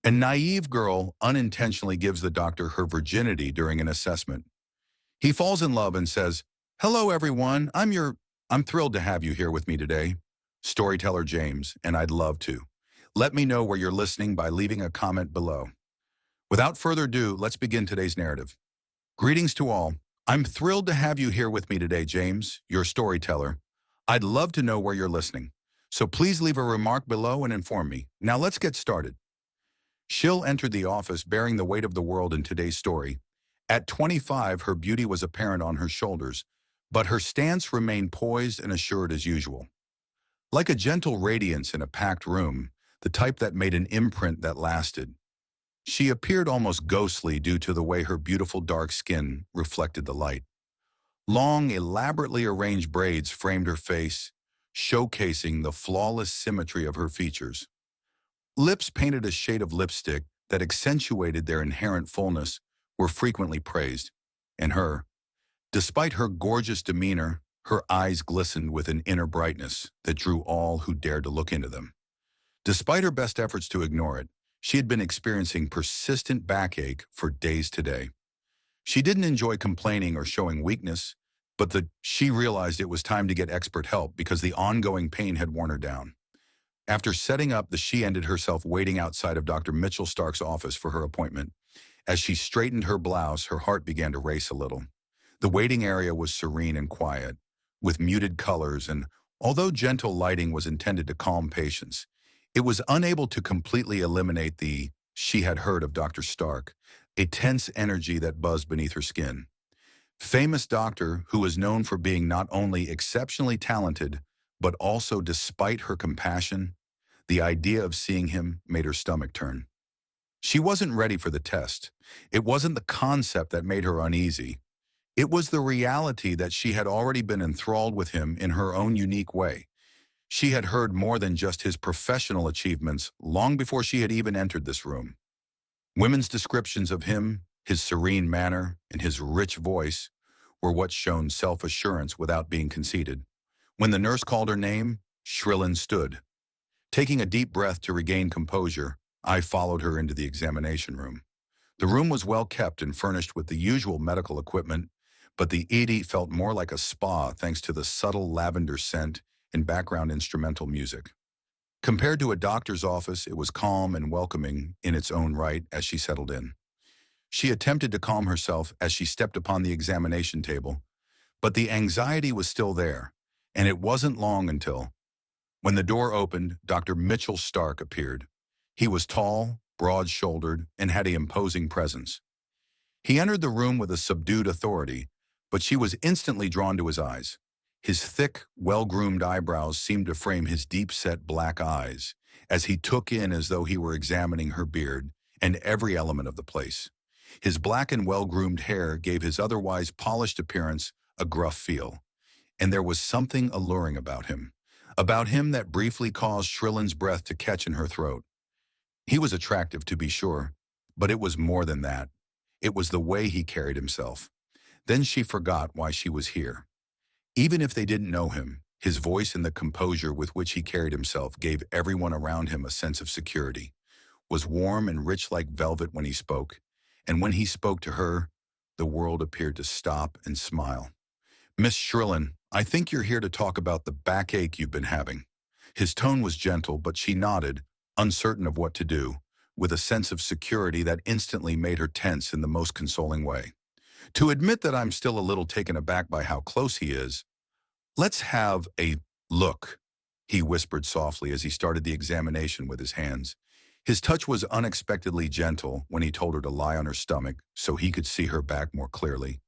A naive girl unintentionally gives the doctor her virginity during an assessment. He falls in love and says, "Hello, everyone. I'm thrilled to have you here with me today. Storyteller James, and I'd love to. Let me know where you're listening by leaving a comment below." Without further ado, let's begin today's narrative. Greetings to all. I'm thrilled to have you here with me today, James, your storyteller. I'd love to know where you're listening. So please leave a remark below and inform me. Now let's get started. Shill entered the office bearing the weight of the world in today's story. At 25, her beauty was apparent on her shoulders, but her stance remained poised and assured as usual. Like a gentle radiance in a packed room, the type that made an imprint that lasted. She appeared almost ghostly due to the way her beautiful dark skin reflected the light. Long, elaborately arranged braids framed her face, showcasing the flawless symmetry of her features. Lips painted a shade of lipstick that accentuated their inherent fullness were frequently praised. And her, despite her gorgeous demeanor, her eyes glistened with an inner brightness that drew all who dared to look into them. Despite her best efforts to ignore it, she had been experiencing persistent backache for days today. She didn't enjoy complaining or showing weakness, but she realized it was time to get expert help because the ongoing pain had worn her down. After setting up, she ended herself waiting outside of Dr. Mitchell Stark's office for her appointment. As she straightened her blouse, her heart began to race a little. The waiting area was serene and quiet, with muted colors, and although gentle lighting was intended to calm patients, it was unable to completely eliminate she had heard of Dr. Stark, a tense energy that buzzed beneath her skin. Famous doctor who was known for being not only exceptionally talented, but also, despite her compassion, the idea of seeing him made her stomach turn. She wasn't ready for the test. It wasn't the concept that made her uneasy. It was the reality that she had already been enthralled with him in her own unique way. She had heard more than just his professional achievements long before she had even entered this room. Women's descriptions of him, his serene manner, and his rich voice were what shone self-assurance without being conceited. When the nurse called her name, Shrillin stood. Taking a deep breath to regain composure, I followed her into the examination room. The room was well kept and furnished with the usual medical equipment, but the ED felt more like a spa thanks to the subtle lavender scent and background instrumental music. Compared to a doctor's office, it was calm and welcoming in its own right as she settled in. She attempted to calm herself as she stepped upon the examination table, but the anxiety was still there. And it wasn't long until, when the door opened, Dr. Mitchell Stark appeared. He was tall, broad-shouldered, and had an imposing presence. He entered the room with a subdued authority, but she was instantly drawn to his eyes. His thick, well-groomed eyebrows seemed to frame his deep-set black eyes, as he took in as though he were examining her beard and every element of the place. His black and well-groomed hair gave his otherwise polished appearance a gruff feel. And there was something alluring about him that briefly caused Shrillin's breath to catch in her throat. He was attractive, to be sure, but it was more than that. It was the way he carried himself. Then she forgot why she was here. Even if they didn't know him, his voice and the composure with which he carried himself gave everyone around him a sense of security, was warm and rich like velvet when he spoke, and when he spoke to her, the world appeared to stop and smile. "Miss Shrillin, I think you're here to talk about the backache you've been having." His tone was gentle, but she nodded, uncertain of what to do, with a sense of security that instantly made her tense in the most consoling way. To admit that I'm still a little taken aback by how close he is, "Let's have a look," he whispered softly as he started the examination with his hands. His touch was unexpectedly gentle when he told her to lie on her stomach so he could see her back more clearly.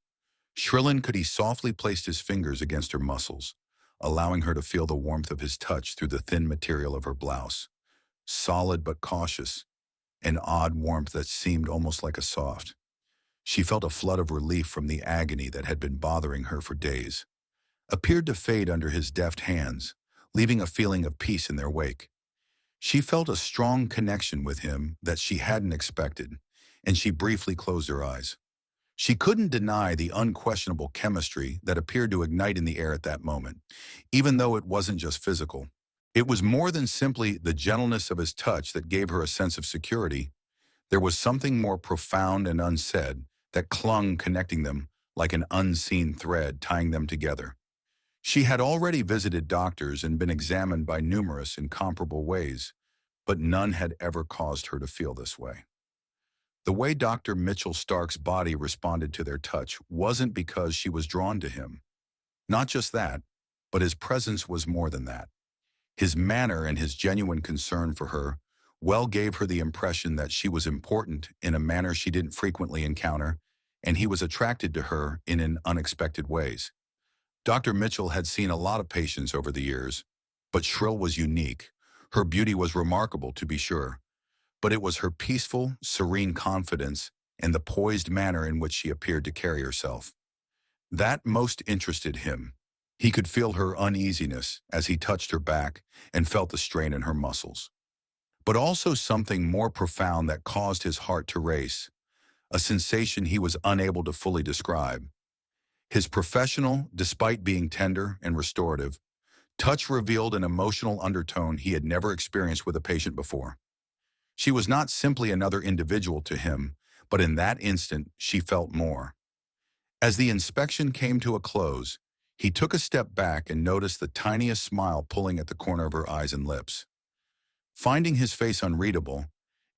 Shrillin could he softly placed his fingers against her muscles, allowing her to feel the warmth of his touch through the thin material of her blouse. Solid but cautious, an odd warmth that seemed almost like a soft. She felt a flood of relief from the agony that had been bothering her for days. Appeared to fade under his deft hands, leaving a feeling of peace in their wake. She felt a strong connection with him that she hadn't expected, and she briefly closed her eyes. She couldn't deny the unquestionable chemistry that appeared to ignite in the air at that moment, even though it wasn't just physical. It was more than simply the gentleness of his touch that gave her a sense of security. There was something more profound and unsaid that clung, connecting them like an unseen thread tying them together. She had already visited doctors and been examined by numerous in comparable ways, but none had ever caused her to feel this way. The way Dr. Mitchell Stark's body responded to their touch wasn't because she was drawn to him. Not just that, but his presence was more than that. His manner and his genuine concern for her well gave her the impression that she was important in a manner she didn't frequently encounter, and he was attracted to her in unexpected ways. Dr. Mitchell had seen a lot of patients over the years, but Shrill was unique. Her beauty was remarkable, to be sure, but it was her peaceful, serene confidence and the poised manner in which she appeared to carry herself. That most interested him. He could feel her uneasiness as he touched her back and felt the strain in her muscles. But also something more profound that caused his heart to race, a sensation he was unable to fully describe. His professional, despite being tender and restorative, touch revealed an emotional undertone he had never experienced with a patient before. She was not simply another individual to him, but in that instant she felt more. As the inspection came to a close, he took a step back and noticed the tiniest smile pulling at the corner of her eyes and lips. Finding his face unreadable,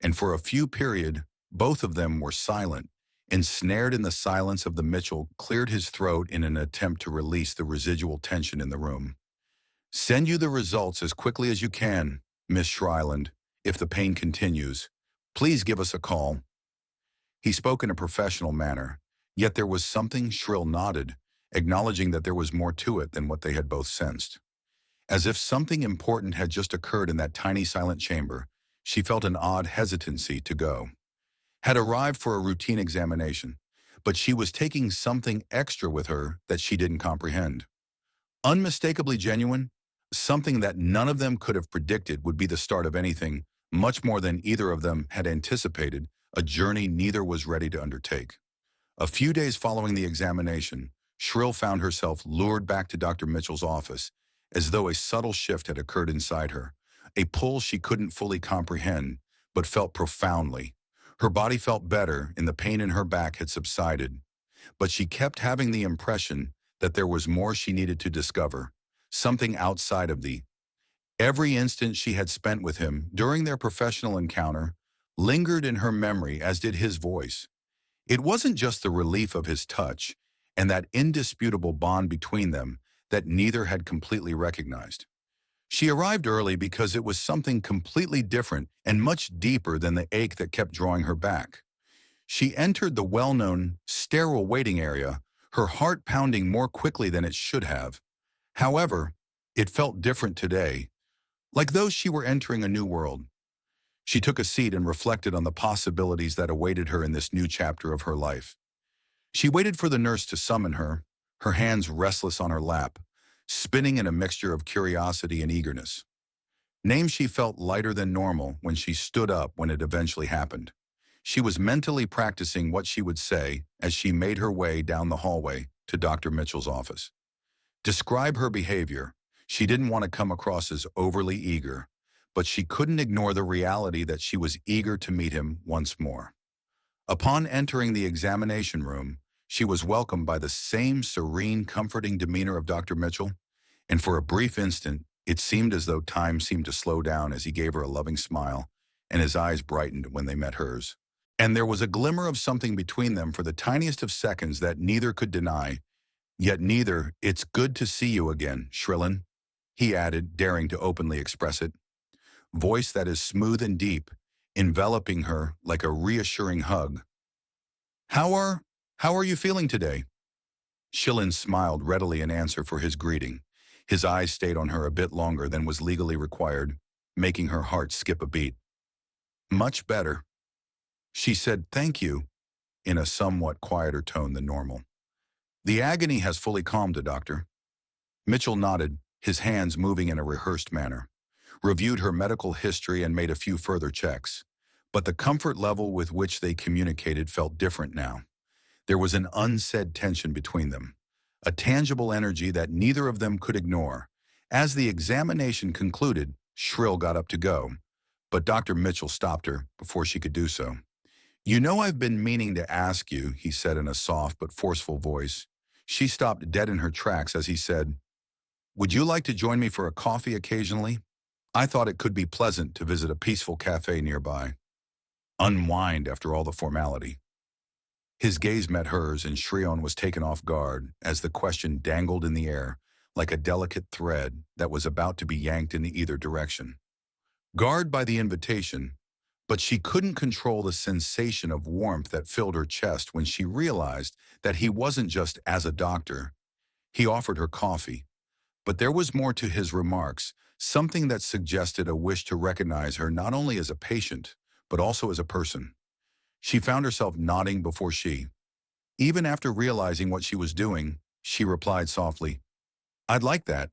and for a few period, both of them were silent, ensnared in the silence of the Mitchell cleared his throat in an attempt to release the residual tension in the room. "Send you the results as quickly as you can, Miss Shriland. If the pain continues, please give us a call." He spoke in a professional manner, yet there was something. Shrill nodded, acknowledging that there was more to it than what they had both sensed. As if something important had just occurred in that tiny silent chamber, she felt an odd hesitancy to go. Had arrived for a routine examination, but she was taking something extra with her that she didn't comprehend. Unmistakably genuine, something that none of them could have predicted would be the start of anything, much more than either of them had anticipated, a journey neither was ready to undertake. A few days following the examination, Shrill found herself lured back to Dr. Mitchell's office, as though a subtle shift had occurred inside her, a pull she couldn't fully comprehend, but felt profoundly. Her body felt better and the pain in her back had subsided, but she kept having the impression that there was more she needed to discover, something outside of the. Every instant she had spent with him during their professional encounter lingered in her memory, as did his voice. It wasn't just the relief of his touch and that indisputable bond between them that neither had completely recognized. She arrived early because it was something completely different and much deeper than the ache that kept drawing her back. She entered the well-known, sterile waiting area, her heart pounding more quickly than it should have. However, it felt different today, like though she were entering a new world. She took a seat and reflected on the possibilities that awaited her in this new chapter of her life. She waited for the nurse to summon her, her hands restless on her lap, spinning in a mixture of curiosity and eagerness. Named, she felt lighter than normal when she stood up when it eventually happened. She was mentally practicing what she would say as she made her way down the hallway to Dr. Mitchell's office. Describe her behavior. She didn't want to come across as overly eager, but she couldn't ignore the reality that she was eager to meet him once more. Upon entering the examination room, she was welcomed by the same serene, comforting demeanor of Dr. Mitchell, and for a brief instant, it seemed as though time seemed to slow down as he gave her a loving smile, and his eyes brightened when they met hers. And there was a glimmer of something between them for the tiniest of seconds that neither could deny, yet neither. "It's good to see you again, Shrillin," he added, daring to openly express it. Voice that is smooth and deep, enveloping her like a reassuring hug. How are you feeling today?" Shillin smiled readily in answer for his greeting. His eyes stayed on her a bit longer than was legally required, making her heart skip a beat. "Much better." She said, "Thank you," in a somewhat quieter tone than normal. "The agony has fully calmed the doctor." Mitchell nodded, his hands moving in a rehearsed manner, reviewed her medical history and made a few further checks. But the comfort level with which they communicated felt different now. There was an unsaid tension between them, a tangible energy that neither of them could ignore. As the examination concluded, Shrill got up to go, but Dr. Mitchell stopped her before she could do so. You know, I've been meaning to ask you, he said in a soft but forceful voice. She stopped dead in her tracks as he said, would you like to join me for a coffee occasionally? I thought it could be pleasant to visit a peaceful cafe nearby. Unwind after all the formality. His gaze met hers and Shrion was taken off guard as the question dangled in the air like a delicate thread that was about to be yanked in either direction. Guarded by the invitation, but she couldn't control the sensation of warmth that filled her chest when she realized that he wasn't just as a doctor. He offered her coffee. But there was more to his remarks, something that suggested a wish to recognize her not only as a patient, but also as a person. She found herself nodding before even after realizing what she was doing, she replied softly, I'd like that,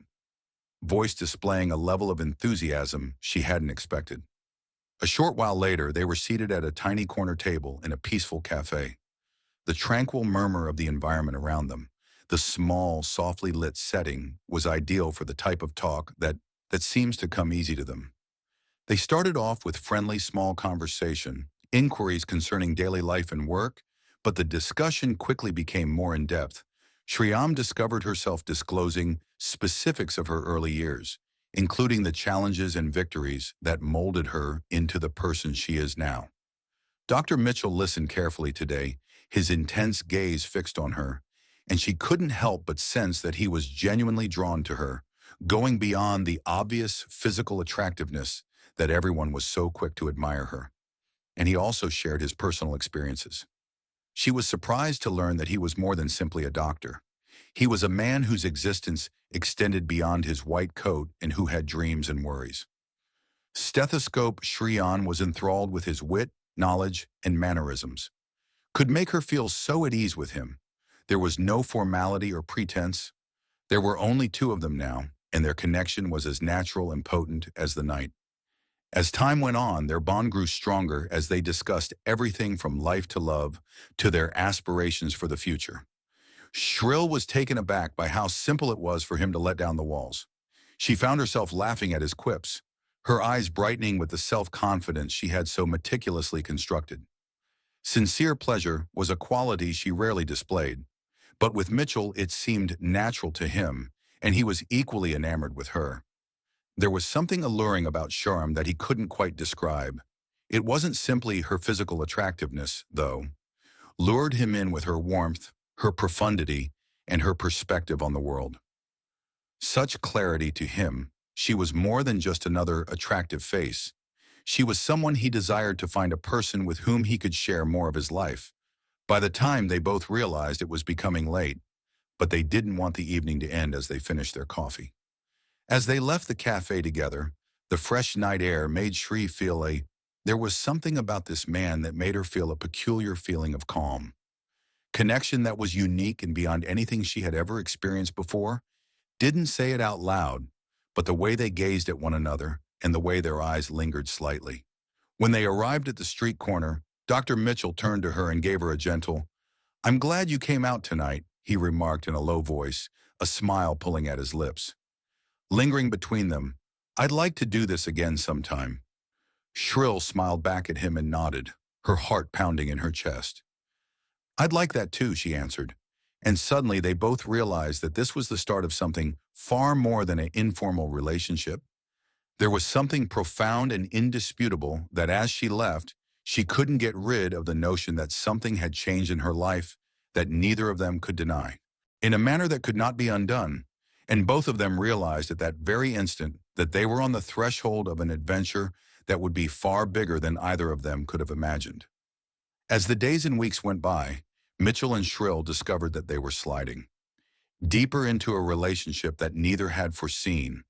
voice displaying a level of enthusiasm she hadn't expected. A short while later, they were seated at a tiny corner table in a peaceful cafe. The tranquil murmur of the environment around them, the small, softly lit setting, was ideal for the type of talk that seems to come easy to them. They started off with friendly small conversation, inquiries concerning daily life and work, but the discussion quickly became more in-depth. Shriam discovered herself disclosing specifics of her early years, including the challenges and victories that molded her into the person she is now. Dr. Mitchell listened carefully today, his intense gaze fixed on her, and she couldn't help but sense that he was genuinely drawn to her, going beyond the obvious physical attractiveness that everyone was so quick to admire her. And he also shared his personal experiences. She was surprised to learn that he was more than simply a doctor. He was a man whose existence extended beyond his white coat and who had dreams and worries. Stethoscope Shriyan was enthralled with his wit, knowledge, and mannerisms. Could make her feel so at ease with him. There was no formality or pretense. There were only two of them now, and their connection was as natural and potent as the night. As time went on, their bond grew stronger as they discussed everything from life to love to their aspirations for the future. Shrill was taken aback by how simple it was for him to let down the walls. She found herself laughing at his quips, her eyes brightening with the self-confidence she had so meticulously constructed. Sincere pleasure was a quality she rarely displayed, but with Mitchell it seemed natural to him, and he was equally enamored with her. There was something alluring about Sharm that he couldn't quite describe. It wasn't simply her physical attractiveness, though. Lured him in with her warmth, her profundity, and her perspective on the world. Such clarity to him, she was more than just another attractive face. She was someone he desired to find a person with whom he could share more of his life. By the time they both realized it was becoming late, but they didn't want the evening to end as they finished their coffee. As they left the cafe together, the fresh night air made Shri feel there was something about this man that made her feel a peculiar feeling of calm. Connection that was unique and beyond anything she had ever experienced before. Didn't say it out loud, but the way they gazed at one another and the way their eyes lingered slightly. When they arrived at the street corner, Dr. Mitchell turned to her and gave her a gentle, I'm glad you came out tonight, he remarked in a low voice, a smile pulling at his lips. Lingering between them, I'd like to do this again sometime. Shrill smiled back at him and nodded, her heart pounding in her chest. I'd like that too, she answered. And suddenly they both realized that this was the start of something far more than an informal relationship. There was something profound and indisputable that as she left, she couldn't get rid of the notion that something had changed in her life that neither of them could deny, in a manner that could not be undone. And both of them realized at that very instant that they were on the threshold of an adventure that would be far bigger than either of them could have imagined. As the days and weeks went by, Mitchell and Shrill discovered that they were sliding deeper into a relationship that neither had foreseen.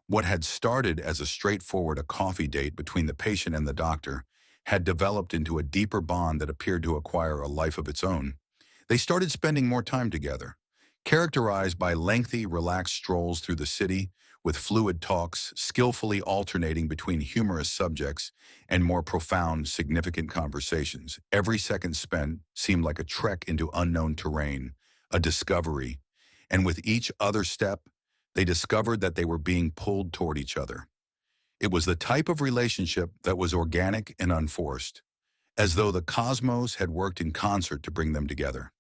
What had started as a straightforward coffee date between the patient and the doctor had developed into a deeper bond that appeared to acquire a life of its own. They started spending more time together, characterized by lengthy, relaxed strolls through the city, with fluid talks, skillfully alternating between humorous subjects and more profound, significant conversations. Every second spent seemed like a trek into unknown terrain, a discovery, and with each other step, they discovered that they were being pulled toward each other. It was the type of relationship that was organic and unforced, as though the cosmos had worked in concert to bring them together.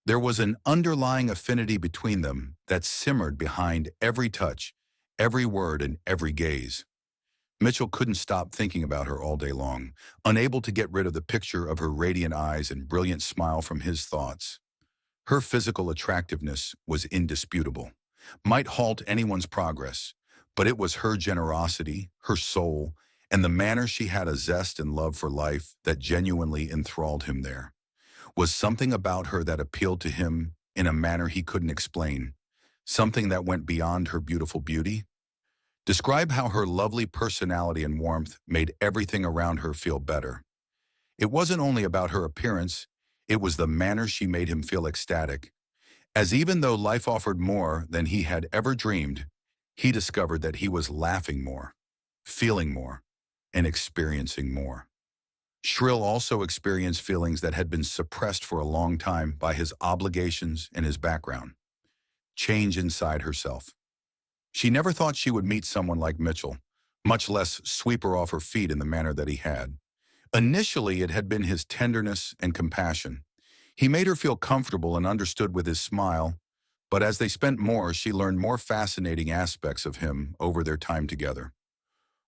There was an underlying affinity between them that simmered behind every touch, every word, and every gaze. Mitchell couldn't stop thinking about her all day long, unable to get rid of the picture of her radiant eyes and brilliant smile from his thoughts. Her physical attractiveness was indisputable, might halt anyone's progress, but it was her generosity, her soul, and the manner she had a zest and love for life that genuinely enthralled him there. Was something about her that appealed to him in a manner he couldn't explain, something that went beyond her beautiful beauty? Describe how her lovely personality and warmth made everything around her feel better. It wasn't only about her appearance, it was the manner she made him feel ecstatic, as even though life offered more than he had ever dreamed, he discovered that he was laughing more, feeling more, and experiencing more. Shrill also experienced feelings that had been suppressed for a long time by his obligations and his background. Change inside herself. She never thought she would meet someone like Mitchell, much less sweep her off her feet in the manner that he had. Initially, it had been his tenderness and compassion. He made her feel comfortable and understood with his smile, but as they spent more, she learned more fascinating aspects of him over their time together.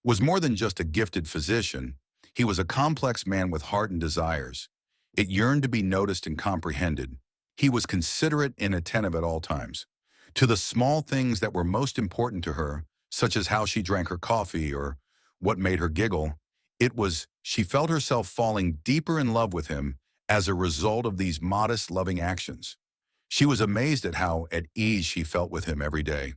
Was more than just a gifted physician, he was a complex man with heart and desires. It yearned to be noticed and comprehended. He was considerate and attentive at all times. To the small things that were most important to her, such as how she drank her coffee or what made her giggle, she felt herself falling deeper in love with him as a result of these modest, loving actions. She was amazed at how at ease she felt with him every day.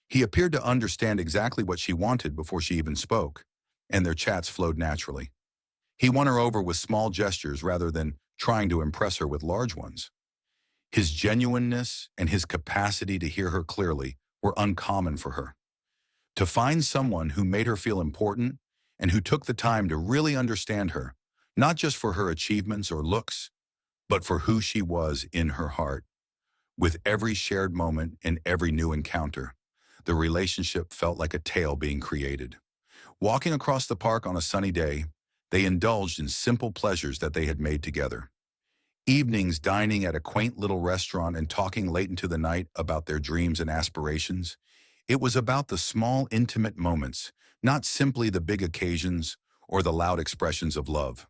He appeared to understand exactly what she wanted before she even spoke, and their chats flowed naturally. He won her over with small gestures rather than trying to impress her with large ones. His genuineness and his capacity to hear her clearly were uncommon for her. To find someone who made her feel important and who took the time to really understand her, not just for her achievements or looks, but for who she was in her heart. With every shared moment and every new encounter, the relationship felt like a tale being created. Walking across the park on a sunny day, they indulged in simple pleasures that they had made together. Evenings dining at a quaint little restaurant and talking late into the night about their dreams and aspirations. It was about the small, intimate moments, not simply the big occasions or the loud expressions of love.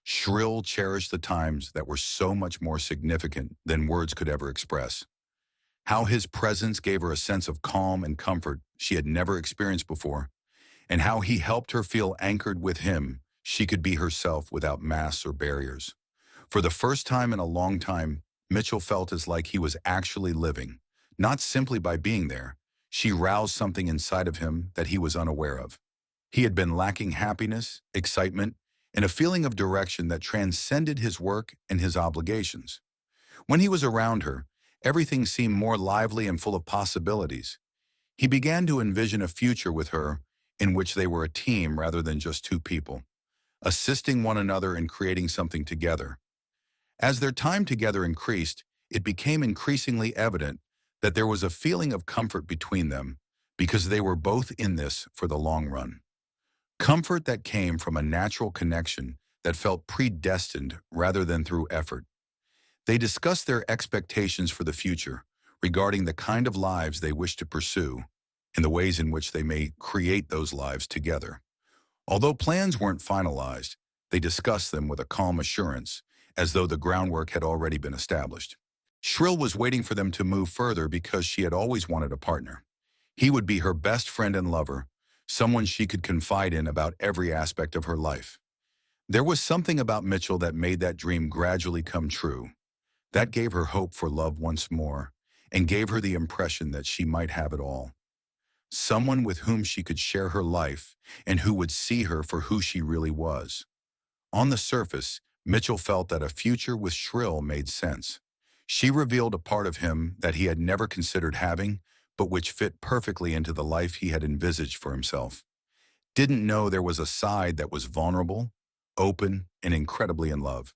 Shrill cherished the times that were so much more significant than words could ever express. How his presence gave her a sense of calm and comfort she had never experienced before, and how he helped her feel anchored with him. She could be herself without masks or barriers. For the first time in a long time, Mitchell felt as like he was actually living, not simply by being there. She roused something inside of him that he was unaware of. He had been lacking happiness, excitement, and a feeling of direction that transcended his work and his obligations. When he was around her, everything seemed more lively and full of possibilities. He began to envision a future with her in which they were a team rather than just two people, assisting one another in creating something together. As their time together increased, it became increasingly evident that there was a feeling of comfort between them because they were both in this for the long run. Comfort that came from a natural connection that felt predestined rather than through effort. They discussed their expectations for the future regarding the kind of lives they wished to pursue and the ways in which they may create those lives together. Although plans weren't finalized, they discussed them with a calm assurance, as though the groundwork had already been established. Shrill was waiting for them to move further because she had always wanted a partner. He would be her best friend and lover, someone she could confide in about every aspect of her life. There was something about Mitchell that made that dream gradually come true. That gave her hope for love once more, and gave her the impression that she might have it all. Someone with whom she could share her life, and who would see her for who she really was. On the surface, Mitchell felt that a future with Shrill made sense. She revealed a part of him that he had never considered having, but which fit perfectly into the life he had envisaged for himself. Didn't know there was a side that was vulnerable, open, and incredibly in love.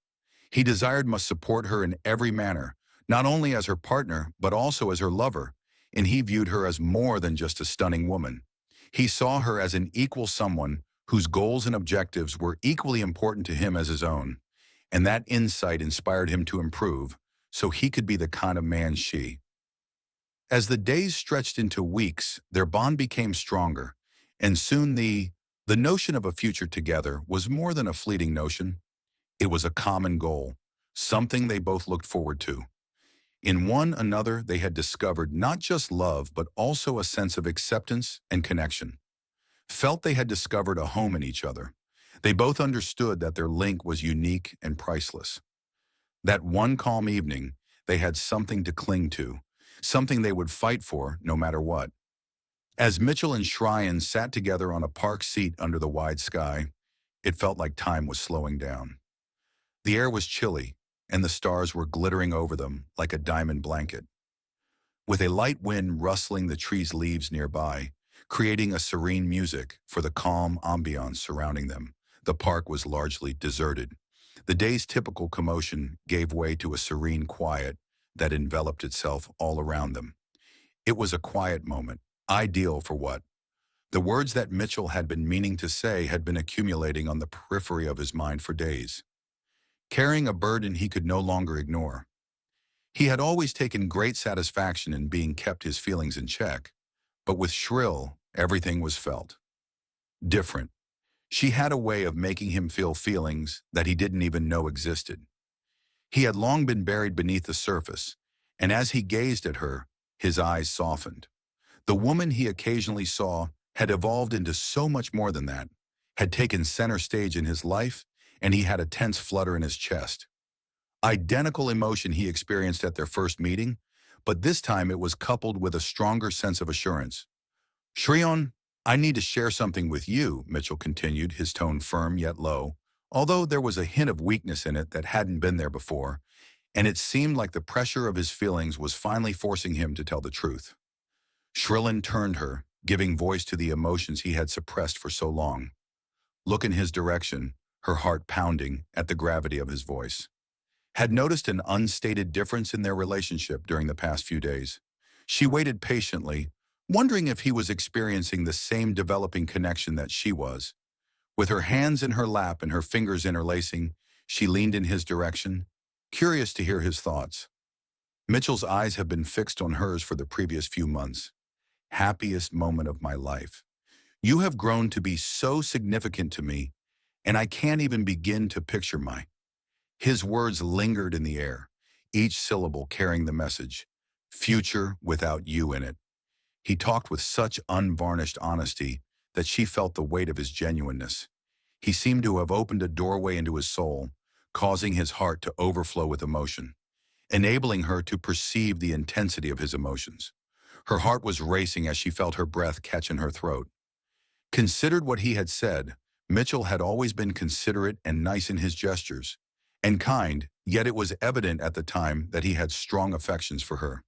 He desired must support her in every manner, not only as her partner, but also as her lover, and he viewed her as more than just a stunning woman. He saw her as an equal, someone whose goals and objectives were equally important to him as his own, and that insight inspired him to improve so he could be the kind of man she. As the days stretched into weeks, their bond became stronger, and soon the notion of a future together was more than a fleeting notion. It was a common goal, something they both looked forward to. In one another, they had discovered not just love, but also a sense of acceptance and connection. Felt they had discovered a home in each other. They both understood that their link was unique and priceless. That one calm evening, they had something to cling to, something they would fight for no matter what. As Mitchell and Shryan sat together on a park seat under the wide sky, it felt like time was slowing down. The air was chilly, and the stars were glittering over them like a diamond blanket. With a light wind rustling the trees' leaves nearby, creating a serene music for the calm ambiance surrounding them, the park was largely deserted. The day's typical commotion gave way to a serene quiet that enveloped itself all around them. It was a quiet moment, ideal for what? The words that Mitchell had been meaning to say had been accumulating on the periphery of his mind for days, carrying a burden he could no longer ignore. He had always taken great satisfaction in being kept his feelings in check, but with Shrill, everything was felt different. She had a way of making him feel feelings that he didn't even know existed. He had long been buried beneath the surface, and as he gazed at her, his eyes softened. The woman he occasionally saw had evolved into so much more than that, had taken center stage in his life, and he had a tense flutter in his chest. Identical emotion he experienced at their first meeting, but this time it was coupled with a stronger sense of assurance. Shryan, I need to share something with you, Mitchell continued, his tone firm yet low, although there was a hint of weakness in it that hadn't been there before, and it seemed like the pressure of his feelings was finally forcing him to tell the truth. Shrillin turned her, giving voice to the emotions he had suppressed for so long. Look in his direction, her heart pounding at the gravity of his voice. Had noticed an unstated difference in their relationship during the past few days. She waited patiently, wondering if he was experiencing the same developing connection that she was. With her hands in her lap and her fingers interlacing, she leaned in his direction, curious to hear his thoughts. Mitchell's eyes have been fixed on hers for the previous few months. Happiest moment of my life. You have grown to be so significant to me, and I can't even begin to picture my. His words lingered in the air, each syllable carrying the message, future without you in it. He talked with such unvarnished honesty that she felt the weight of his genuineness. He seemed to have opened a doorway into his soul, causing his heart to overflow with emotion, enabling her to perceive the intensity of his emotions. Her heart was racing as she felt her breath catch in her throat. Considered what he had said, Mitchell had always been considerate and nice in his gestures, and kind, yet it was evident at the time that he had strong affections for her.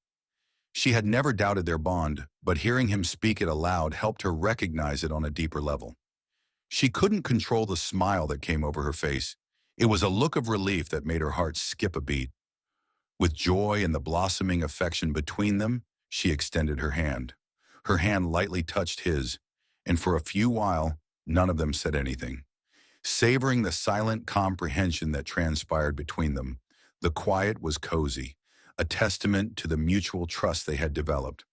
She had never doubted their bond, but hearing him speak it aloud helped her recognize it on a deeper level. She couldn't control the smile that came over her face. It was a look of relief that made her heart skip a beat. With joy and the blossoming affection between them, she extended her hand. Her hand lightly touched his, and for a few while, none of them said anything. Savoring the silent comprehension that transpired between them, the quiet was cozy, a testament to the mutual trust they had developed.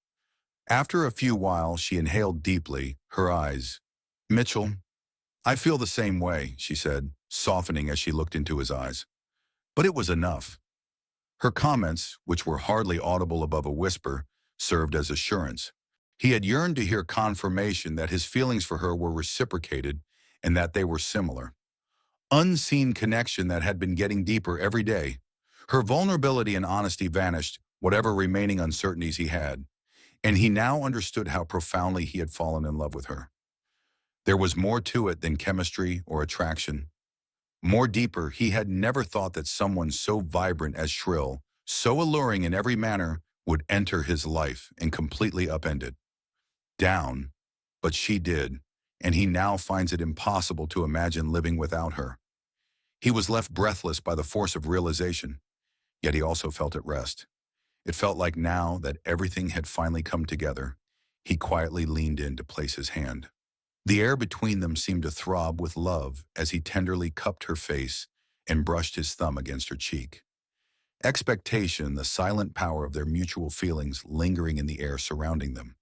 After a few while, she inhaled deeply, her eyes. Mitchell, I feel the same way, she said, softening as she looked into his eyes. But it was enough. Her comments, which were hardly audible above a whisper, served as assurance. He had yearned to hear confirmation that his feelings for her were reciprocated and that they were similar. Unseen connection that had been getting deeper every day. Her vulnerability and honesty vanished, whatever remaining uncertainties he had, and he now understood how profoundly he had fallen in love with her. There was more to it than chemistry or attraction. More deeper, he had never thought that someone so vibrant as Shrill, so alluring in every manner, would enter his life and completely upend it. Down, but she did, and he now finds it impossible to imagine living without her. He was left breathless by the force of realization, yet he also felt at rest. It felt like now that everything had finally come together, he quietly leaned in to place his hand. The air between them seemed to throb with love as he tenderly cupped her face and brushed his thumb against her cheek. Expectation, the silent power of their mutual feelings lingering in the air surrounding them.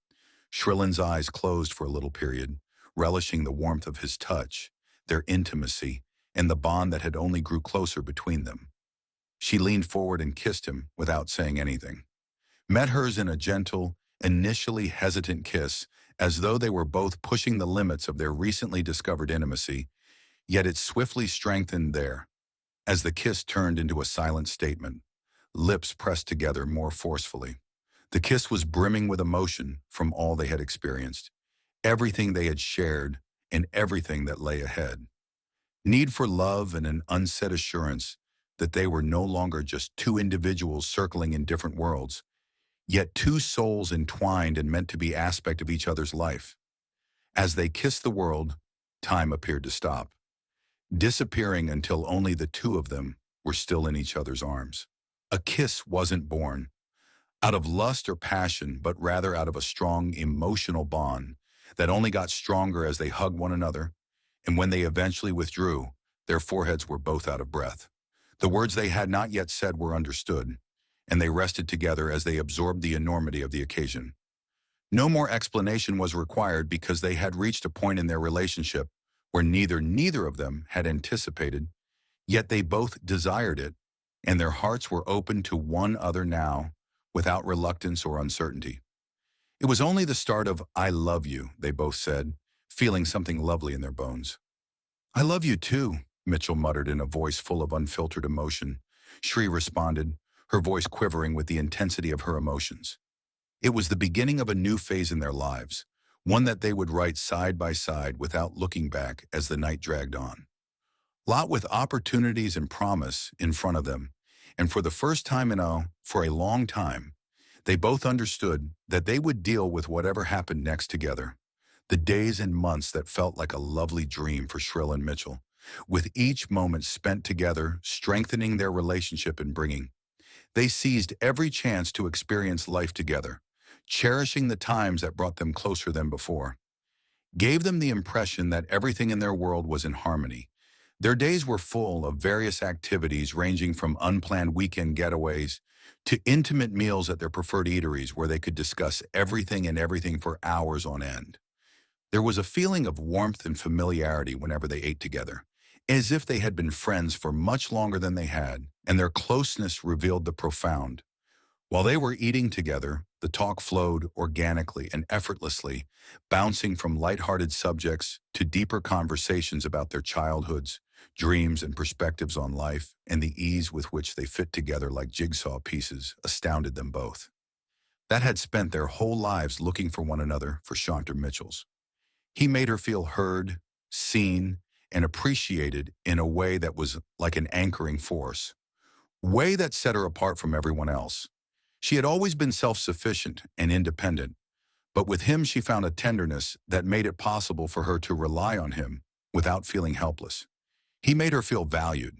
Shrillin's eyes closed for a little period, relishing the warmth of his touch, their intimacy, and the bond that had only grew closer between them. She leaned forward and kissed him without saying anything. Met hers in a gentle, initially hesitant kiss, as though they were both pushing the limits of their recently discovered intimacy, yet it swiftly strengthened there, as the kiss turned into a silent statement, lips pressed together more forcefully. The kiss was brimming with emotion from all they had experienced, everything they had shared, and everything that lay ahead. Need for love and an unsaid assurance that they were no longer just two individuals circling in different worlds, yet two souls entwined and meant to be aspect of each other's life. As they kissed the world, time appeared to stop, disappearing until only the two of them were still in each other's arms. A kiss wasn't born out of lust or passion, but rather out of a strong emotional bond that only got stronger as they hugged one another, and when they eventually withdrew, their foreheads were both out of breath. The words they had not yet said were understood, and they rested together as they absorbed the enormity of the occasion. No more explanation was required because they had reached a point in their relationship where neither of them had anticipated, yet they both desired it, and their hearts were open to one other now, without reluctance or uncertainty. It was only the start of "I love you," they both said, feeling something lovely in their bones. "I love you too," Mitchell muttered in a voice full of unfiltered emotion. Shri responded, her voice quivering with the intensity of her emotions. It was the beginning of a new phase in their lives, one that they would write side by side without looking back as the night dragged on. Lot with opportunities and promise in front of them, and for the first time for a long time, they both understood that they would deal with whatever happened next together. The days and months that felt like a lovely dream for Shrill and Mitchell, with each moment spent together, strengthening their relationship and bringing. They seized every chance to experience life together, cherishing the times that brought them closer than before. Gave them the impression that everything in their world was in harmony. Their days were full of various activities ranging from unplanned weekend getaways to intimate meals at their preferred eateries where they could discuss everything and everything for hours on end. There was a feeling of warmth and familiarity whenever they ate together, as if they had been friends for much longer than they had, and their closeness revealed the profound. While they were eating together, the talk flowed organically and effortlessly, bouncing from lighthearted subjects to deeper conversations about their childhoods, dreams, and perspectives on life, and the ease with which they fit together like jigsaw pieces astounded them both. That had spent their whole lives looking for one another for Chanter Mitchell's. He made her feel heard, seen, and appreciated in a way that was like an anchoring force, way that set her apart from everyone else. She had always been self-sufficient and independent, but with him she found a tenderness that made it possible for her to rely on him without feeling helpless. He made her feel valued,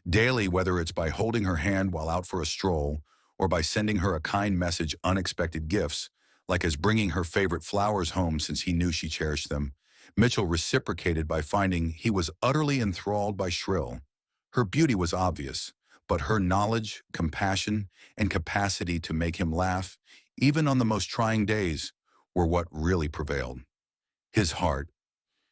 daily, whether it's by holding her hand while out for a stroll or by sending her a kind message, unexpected gifts, like as bringing her favorite flowers home since he knew she cherished them. Mitchell reciprocated by finding he was utterly enthralled by Shrill. Her beauty was obvious, but her knowledge, compassion, and capacity to make him laugh, even on the most trying days, were what really prevailed. His heart.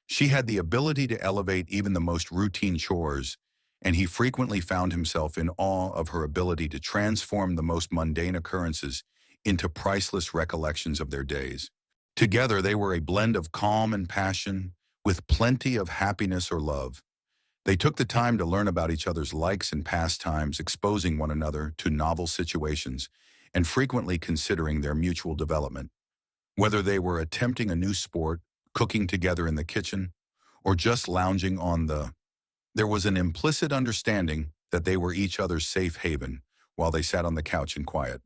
She had the ability to elevate even the most routine chores, and he frequently found himself in awe of her ability to transform the most mundane occurrences into priceless recollections of their days. Together, they were a blend of calm and passion, with plenty of happiness or love. They took the time to learn about each other's likes and pastimes, exposing one another to novel situations, and frequently considering their mutual development. Whether they were attempting a new sport, cooking together in the kitchen, or just lounging there was an implicit understanding that they were each other's safe haven while they sat on the couch in quiet.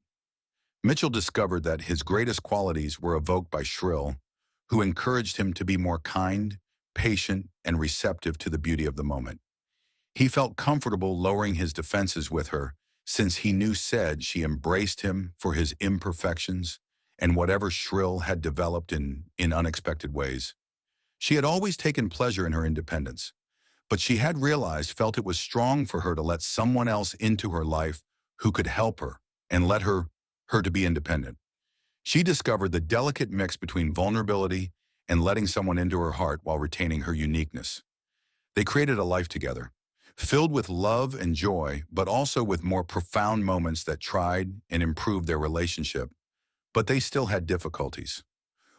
Mitchell discovered that his greatest qualities were evoked by Shrill, who encouraged him to be more kind, patient, and receptive to the beauty of the moment. He felt comfortable lowering his defenses with her, since he knew she embraced him for his imperfections and whatever Shrill had developed in unexpected ways. She had always taken pleasure in her independence, but she had realized, felt it was strong for her to let someone else into her life who could help her and let her to be independent. She discovered the delicate mix between vulnerability and letting someone into her heart while retaining her uniqueness. They created a life together, filled with love and joy, but also with more profound moments that tried and improved their relationship. But they still had difficulties.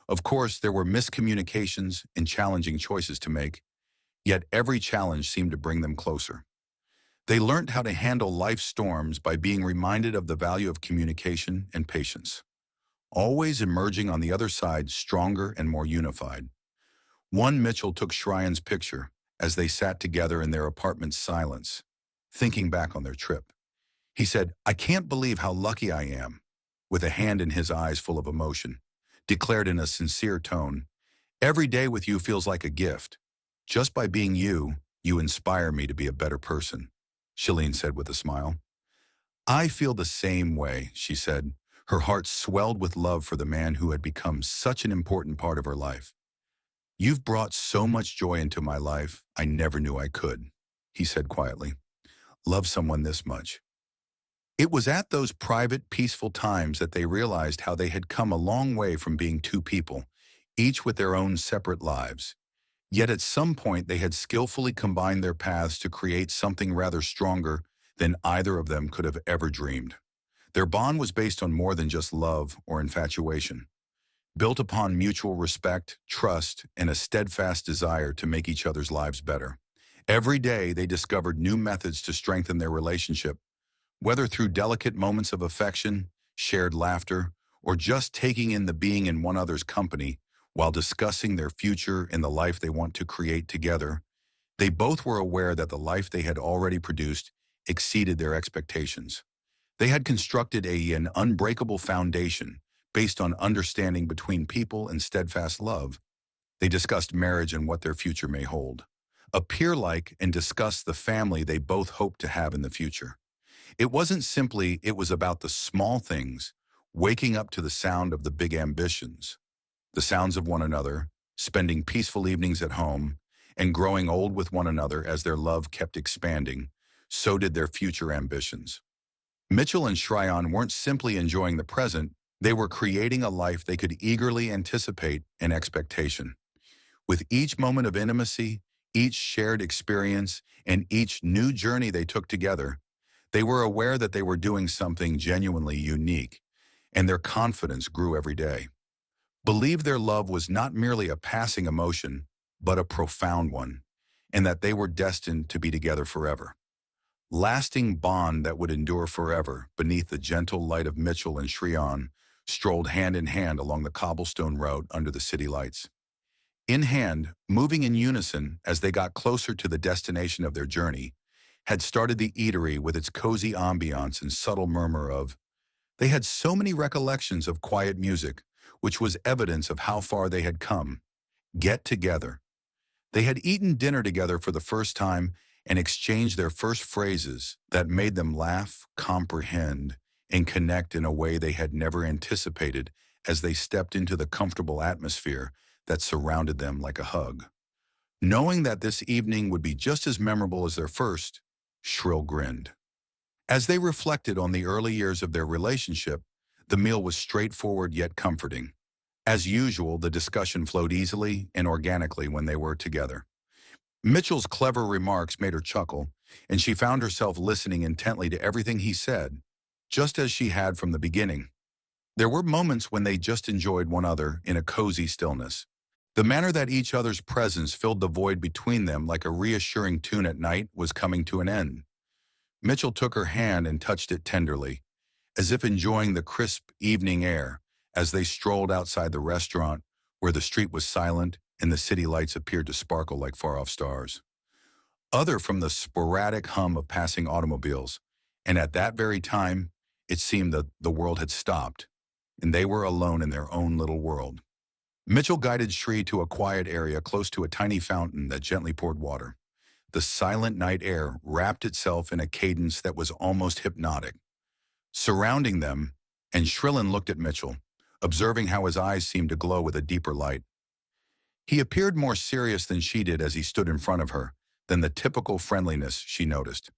Of course, there were miscommunications and challenging choices to make, yet every challenge seemed to bring them closer. They learned how to handle life's storms by being reminded of the value of communication and patience, always emerging on the other side stronger and more unified. One Mitchell took Shrian's picture as they sat together in their apartment's silence, thinking back on their trip. He said, "I can't believe how lucky I am," with a hand in his eyes full of emotion, declared in a sincere tone, "Every day with you feels like a gift. Just by being you, you inspire me to be a better person," Shalene said with a smile. "I feel the same way," she said. Her heart swelled with love for the man who had become such an important part of her life. "You've brought so much joy into my life, I never knew I could," he said quietly. "Love someone this much." It was at those private, peaceful times that they realized how they had come a long way from being two people, each with their own separate lives. Yet at some point they had skillfully combined their paths to create something rather stronger than either of them could have ever dreamed. Their bond was based on more than just love or infatuation, built upon mutual respect, trust, and a steadfast desire to make each other's lives better. Every day they discovered new methods to strengthen their relationship, whether through delicate moments of affection, shared laughter, or just taking in the being in one another's company while discussing their future and the life they want to create together. They both were aware that the life they had already produced exceeded their expectations. They had constructed an unbreakable foundation based on understanding between people and steadfast love. They discussed marriage and what their future may hold, appear like, and discussed the family they both hoped to have in the future. It wasn't simply, it was about the small things, waking up to the sound of the big ambitions, the sounds of one another, spending peaceful evenings at home, and growing old with one another. As their love kept expanding, so did their future ambitions. Mitchell and Shryan weren't simply enjoying the present, they were creating a life they could eagerly anticipate in expectation. With each moment of intimacy, each shared experience, and each new journey they took together, they were aware that they were doing something genuinely unique, and their confidence grew every day. Believed their love was not merely a passing emotion, but a profound one, and that they were destined to be together forever. Lasting bond that would endure forever. Beneath the gentle light of Mitchell and Shryan strolled hand in hand along the cobblestone road under the city lights. In hand, moving in unison as they got closer to the destination of their journey, had started the eatery with its cozy ambiance and subtle murmur of. They had so many recollections of quiet music, which was evidence of how far they had come. Get together. They had eaten dinner together for the first time and exchanged their first phrases that made them laugh, comprehend, and connect in a way they had never anticipated as they stepped into the comfortable atmosphere that surrounded them like a hug. Knowing that this evening would be just as memorable as their first, Shrill grinned. As they reflected on the early years of their relationship, the meal was straightforward yet comforting. As usual, the discussion flowed easily and organically when they were together. Mitchell's clever remarks made her chuckle, and she found herself listening intently to everything he said, just as she had from the beginning. There were moments when they just enjoyed one another in a cozy stillness. The manner that each other's presence filled the void between them like a reassuring tune at night was coming to an end. Mitchell took her hand and touched it tenderly, as if enjoying the crisp evening air as they strolled outside the restaurant where the street was silent and the city lights appeared to sparkle like far-off stars. Other from the sporadic hum of passing automobiles, and at that very time, it seemed that the world had stopped, and they were alone in their own little world. Mitchell guided Shri to a quiet area close to a tiny fountain that gently poured water. The silent night air wrapped itself in a cadence that was almost hypnotic. Surrounding them, and Shrillin looked at Mitchell, observing how his eyes seemed to glow with a deeper light. He appeared more serious than she did as he stood in front of her than the typical friendliness she noticed.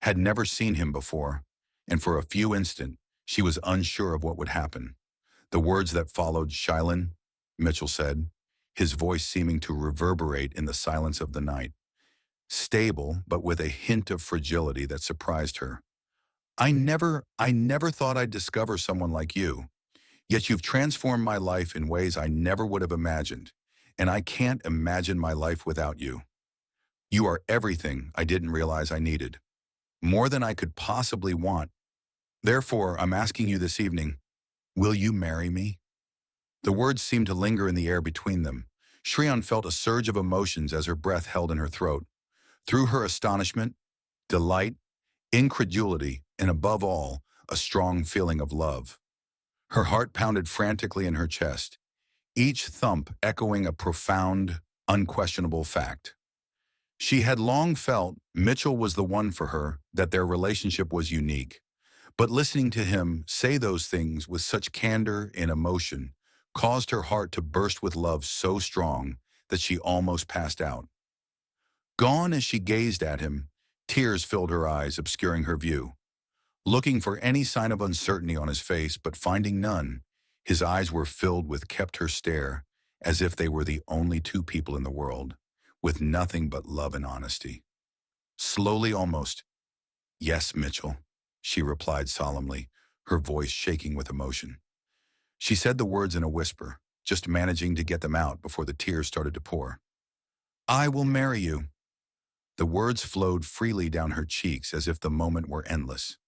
Had never seen him before, and for a few instants, she was unsure of what would happen. The words that followed, "Shylin," Mitchell said, his voice seeming to reverberate in the silence of the night. Stable, but with a hint of fragility that surprised her. I never thought I'd discover someone like you. Yet you've transformed my life in ways I never would have imagined, and I can't imagine my life without you. You are everything I didn't realize I needed, more than I could possibly want. Therefore, I'm asking you this evening, will you marry me? The words seemed to linger in the air between them. Shriyan felt a surge of emotions as her breath held in her throat. Through her astonishment, delight, incredulity, and above all, a strong feeling of love. Her heart pounded frantically in her chest, each thump echoing a profound, unquestionable fact. She had long felt Mitchell was the one for her, that their relationship was unique. But listening to him say those things with such candor and emotion caused her heart to burst with love so strong that she almost passed out. Gone as she gazed at him, tears filled her eyes, obscuring her view. Looking for any sign of uncertainty on his face, but finding none, his eyes were filled with kept her stare, as if they were the only two people in the world, with nothing but love and honesty. Slowly almost, "Yes, Mitchell," she replied solemnly, her voice shaking with emotion. She said the words in a whisper, just managing to get them out before the tears started to pour. "I will marry you." The words flowed freely down her cheeks as if the moment were endless.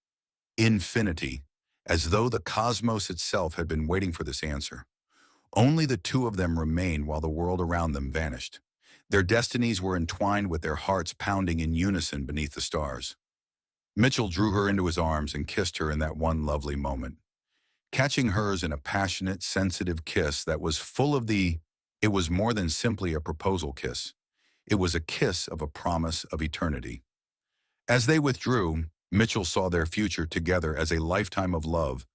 Infinity, as though the cosmos itself had been waiting for this answer. Only the two of them remained while the world around them vanished. Their destinies were entwined with their hearts pounding in unison beneath the stars. Mitchell drew her into his arms and kissed her in that one lovely moment, catching hers in a passionate, sensitive kiss that was full of it was more than simply a proposal kiss. It was a kiss of a promise of eternity. As they withdrew, Mitchell saw their future together as a lifetime of love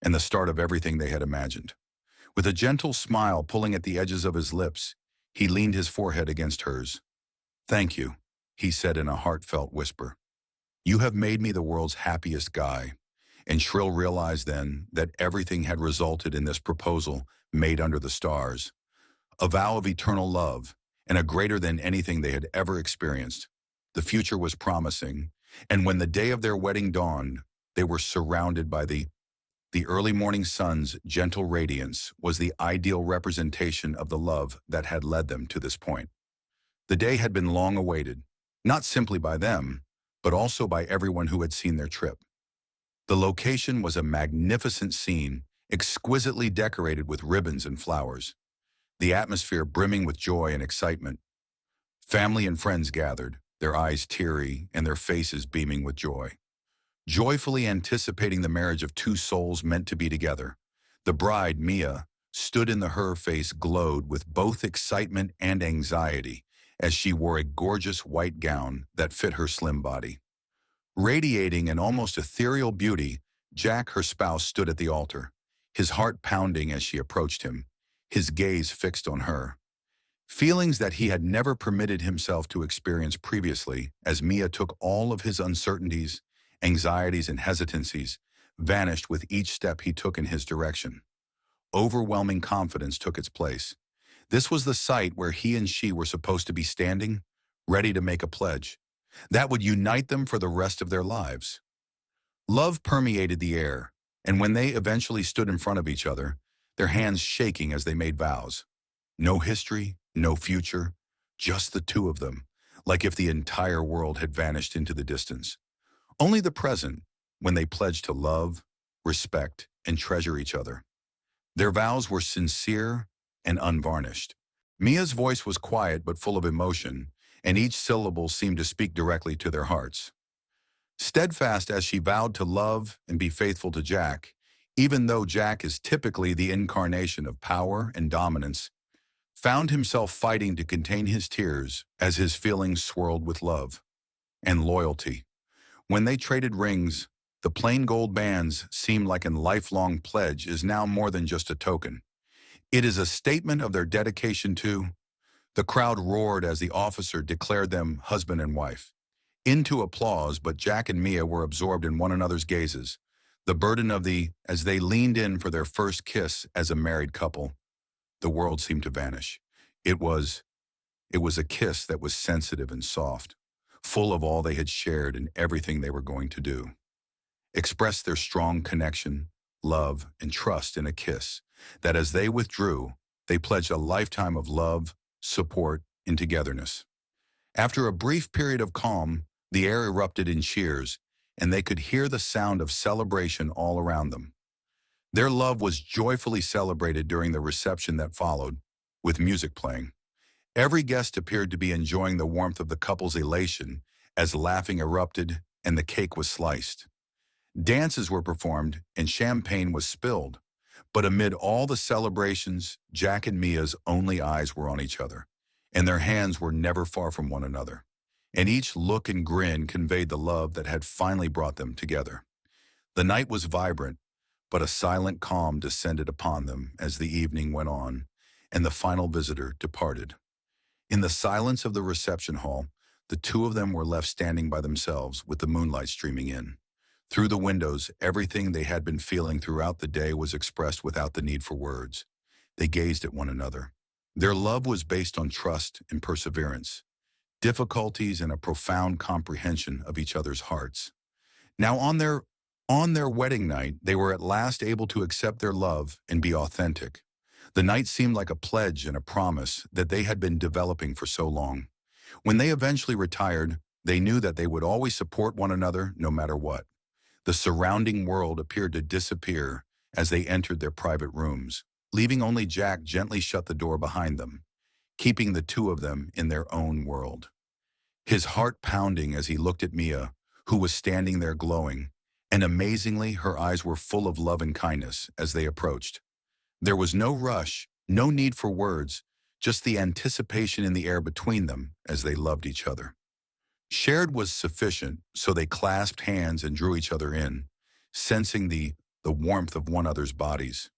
and the start of everything they had imagined. With a gentle smile pulling at the edges of his lips, he leaned his forehead against hers. "Thank you," he said in a heartfelt whisper. "You have made me the world's happiest guy." And Shrill realized then that everything had resulted in this proposal made under the stars, a vow of eternal love, and a greater than anything they had ever experienced. The future was promising, and when the day of their wedding dawned, they were surrounded by the early morning sun's gentle radiance was the ideal representation of the love that had led them to this point. The day had been long awaited, not simply by them, but also by everyone who had seen their trip. The location was a magnificent scene, exquisitely decorated with ribbons and flowers, the atmosphere brimming with joy and excitement. Family and friends gathered, their eyes teary and their faces beaming with joy, joyfully anticipating the marriage of two souls meant to be together. The bride, Mia, stood in her face glowed with both excitement and anxiety as she wore a gorgeous white gown that fit her slim body. Radiating an almost ethereal beauty, Jack, her spouse, stood at the altar, his heart pounding as she approached him, his gaze fixed on her. Feelings that he had never permitted himself to experience previously, as Mia took all of his uncertainties, anxieties, and hesitancies, vanished with each step he took in his direction. Overwhelming confidence took its place. This was the site where he and she were supposed to be standing, ready to make a pledge that would unite them for the rest of their lives. Love permeated the air, and when they eventually stood in front of each other, their hands shaking as they made vows. No history, no future, just the two of them, like if the entire world had vanished into the distance. Only the present, when they pledged to love, respect, and treasure each other. Their vows were sincere and unvarnished. Mia's voice was quiet but full of emotion, and each syllable seemed to speak directly to their hearts. Steadfast as she vowed to love and be faithful to Jack, even though Jack is typically the incarnation of power and dominance, found himself fighting to contain his tears as his feelings swirled with love and loyalty. When they traded rings, the plain gold bands seemed like a lifelong pledge is now more than just a token. It is a statement of their dedication to The crowd roared as the officer declared them husband and wife. Into applause, but Jack and Mia were absorbed in one another's gazes. The burden of as they leaned in for their first kiss as a married couple, the world seemed to vanish. It was, it was a kiss that was sensitive and soft, full of all they had shared and everything they were going to do. Expressed their strong connection, love, and trust in a kiss that as they withdrew, they pledged a lifetime of love, support, and togetherness. After a brief period of calm, the air erupted in cheers, and they could hear the sound of celebration all around them. Their love was joyfully celebrated during the reception that followed, with music playing. Every guest appeared to be enjoying the warmth of the couple's elation as laughing erupted and the cake was sliced. Dances were performed and champagne was spilled, but amid all the celebrations, Jack and Mia's only eyes were on each other, and their hands were never far from one another. And each look and grin conveyed the love that had finally brought them together. The night was vibrant, but a silent calm descended upon them as the evening went on, and the final visitor departed. In the silence of the reception hall, the two of them were left standing by themselves with the moonlight streaming in. Through the windows, everything they had been feeling throughout the day was expressed without the need for words. They gazed at one another. Their love was based on trust and perseverance, difficulties and a profound comprehension of each other's hearts. Now on their wedding night, they were at last able to accept their love and be authentic. The night seemed like a pledge and a promise that they had been developing for so long. When they eventually retired, they knew that they would always support one another no matter what. The surrounding world appeared to disappear as they entered their private rooms, leaving only Jack gently shut the door behind them, keeping the two of them in their own world. His heart pounding as he looked at Mia, who was standing there glowing, and amazingly her eyes were full of love and kindness as they approached. There was no rush, no need for words, just the anticipation in the air between them as they loved each other. Shared was sufficient, so they clasped hands and drew each other in, sensing the warmth of one another's bodies.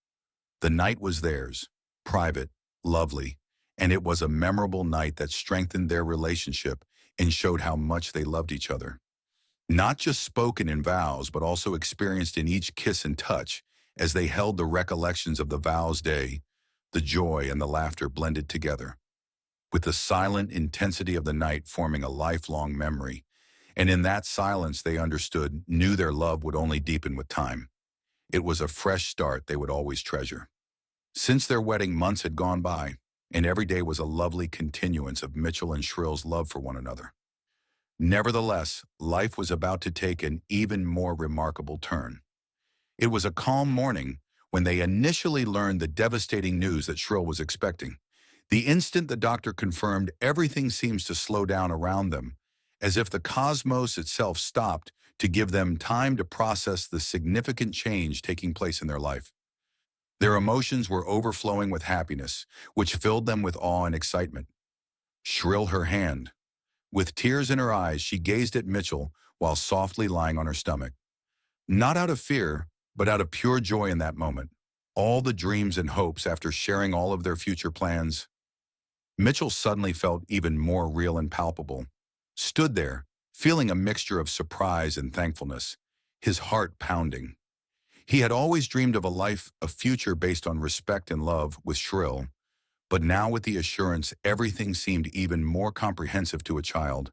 The night was theirs, private, lovely, and it was a memorable night that strengthened their relationship and showed how much they loved each other. Not just spoken in vows, but also experienced in each kiss and touch as they held the recollections of the vows day, the joy and the laughter blended together, with the silent intensity of the night forming a lifelong memory. And in that silence they knew their love would only deepen with time. It was a fresh start they would always treasure. Since their wedding, months had gone by, and every day was a lovely continuance of Mitchell and Shrill's love for one another. Nevertheless, life was about to take an even more remarkable turn. It was a calm morning when they initially learned the devastating news that Shrill was expecting. The instant the doctor confirmed, everything seems to slow down around them, as if the cosmos itself stopped to give them time to process the significant change taking place in their life. Their emotions were overflowing with happiness, which filled them with awe and excitement. Shrill her hand. With tears in her eyes, she gazed at Mitchell while softly lying on her stomach. Not out of fear, but out of pure joy in that moment. All the dreams and hopes after sharing all of their future plans. Mitchell suddenly felt even more real and palpable. Stood there, feeling a mixture of surprise and thankfulness, his heart pounding. He had always dreamed of a future based on respect and love with Shrill, but now with the assurance everything seemed even more comprehensive to a child.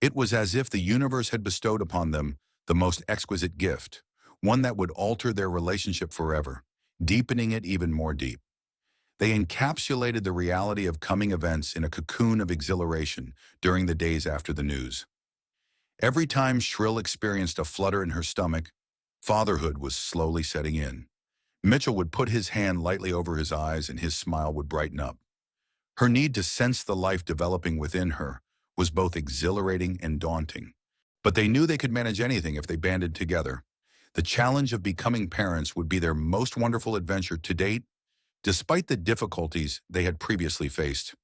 It was as if the universe had bestowed upon them the most exquisite gift, one that would alter their relationship forever, deepening it even more deep. They encapsulated the reality of coming events in a cocoon of exhilaration during the days after the news. Every time Shrill experienced a flutter in her stomach, fatherhood was slowly setting in. Mitchell would put his hand lightly over his eyes and his smile would brighten up. Her need to sense the life developing within her was both exhilarating and daunting. But they knew they could manage anything if they banded together. The challenge of becoming parents would be their most wonderful adventure to date. Despite the difficulties they had previously faced,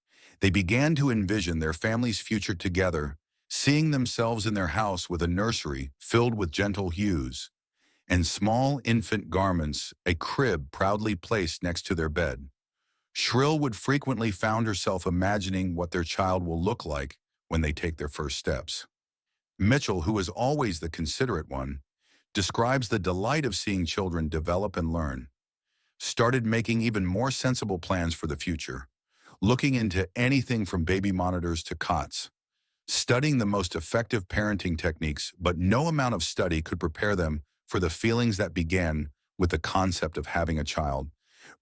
they began to envision their family's future together, seeing themselves in their house with a nursery filled with gentle hues, and small infant garments, a crib proudly placed next to their bed. Shrill would frequently found herself imagining what their child will look like when they take their first steps. Mitchell, who is always the considerate one, describes the delight of seeing children develop and learn, started making even more sensible plans for the future, looking into anything from baby monitors to cots, studying the most effective parenting techniques, but no amount of study could prepare them for the feelings that began with the concept of having a child,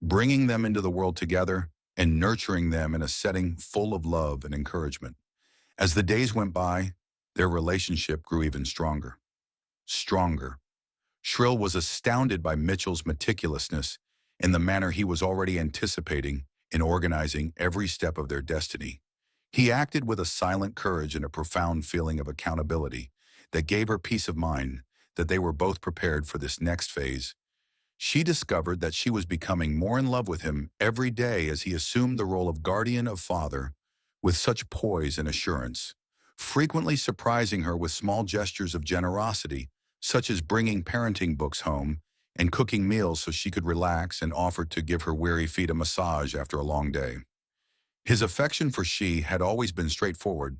bringing them into the world together and nurturing them in a setting full of love and encouragement. As the days went by, their relationship grew even stronger. Stronger. Shrill was astounded by Mitchell's meticulousness in the manner he was already anticipating in organizing every step of their destiny. He acted with a silent courage and a profound feeling of accountability that gave her peace of mind that they were both prepared for this next phase. She discovered that she was becoming more in love with him every day as he assumed the role of guardian of father with such poise and assurance, frequently surprising her with small gestures of generosity, such as bringing parenting books home and cooking meals so she could relax, and offered to give her weary feet a massage after a long day. His affection for she had always been straightforward,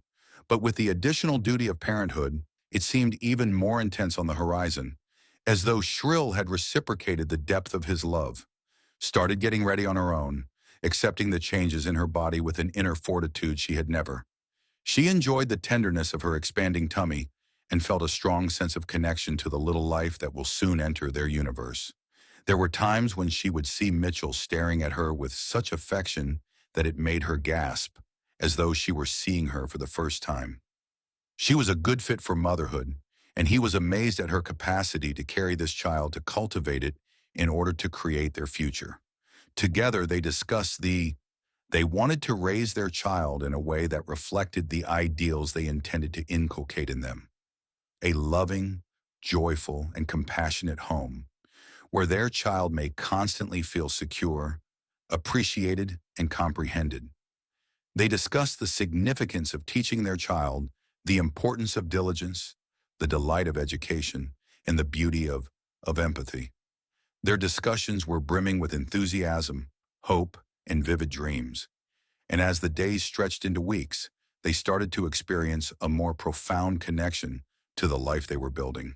but with the additional duty of parenthood, it seemed even more intense on the horizon, as though Shrill had reciprocated the depth of his love, started getting ready on her own, accepting the changes in her body with an inner fortitude she had never. She enjoyed the tenderness of her expanding tummy and felt a strong sense of connection to the little life that will soon enter their universe. There were times when she would see Mitchell staring at her with such affection that it made her gasp, as though she were seeing her for the first time. She was a good fit for motherhood, and he was amazed at her capacity to carry this child, to cultivate it in order to create their future. Together, they discussed they wanted to raise their child in a way that reflected the ideals they intended to inculcate in them. A loving, joyful, and compassionate home where their child may constantly feel secure, appreciated, and comprehended. They discussed the significance of teaching their child the importance of diligence, the delight of education, and the beauty of empathy. Their discussions were brimming with enthusiasm, hope, and vivid dreams. And as the days stretched into weeks, they started to experience a more profound connection to the life they were building.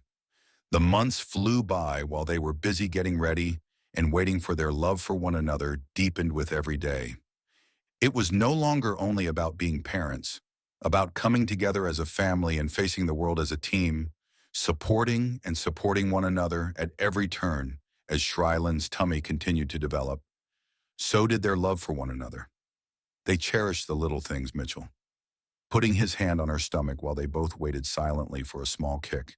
The months flew by while they were busy getting ready and waiting for their love for one another deepened with every day. It was no longer only about being parents, about coming together as a family and facing the world as a team, supporting and supporting one another at every turn. As Shriland's tummy continued to develop, so did their love for one another. They cherished the little things, Mitchell, putting his hand on her stomach while they both waited silently for a small kick,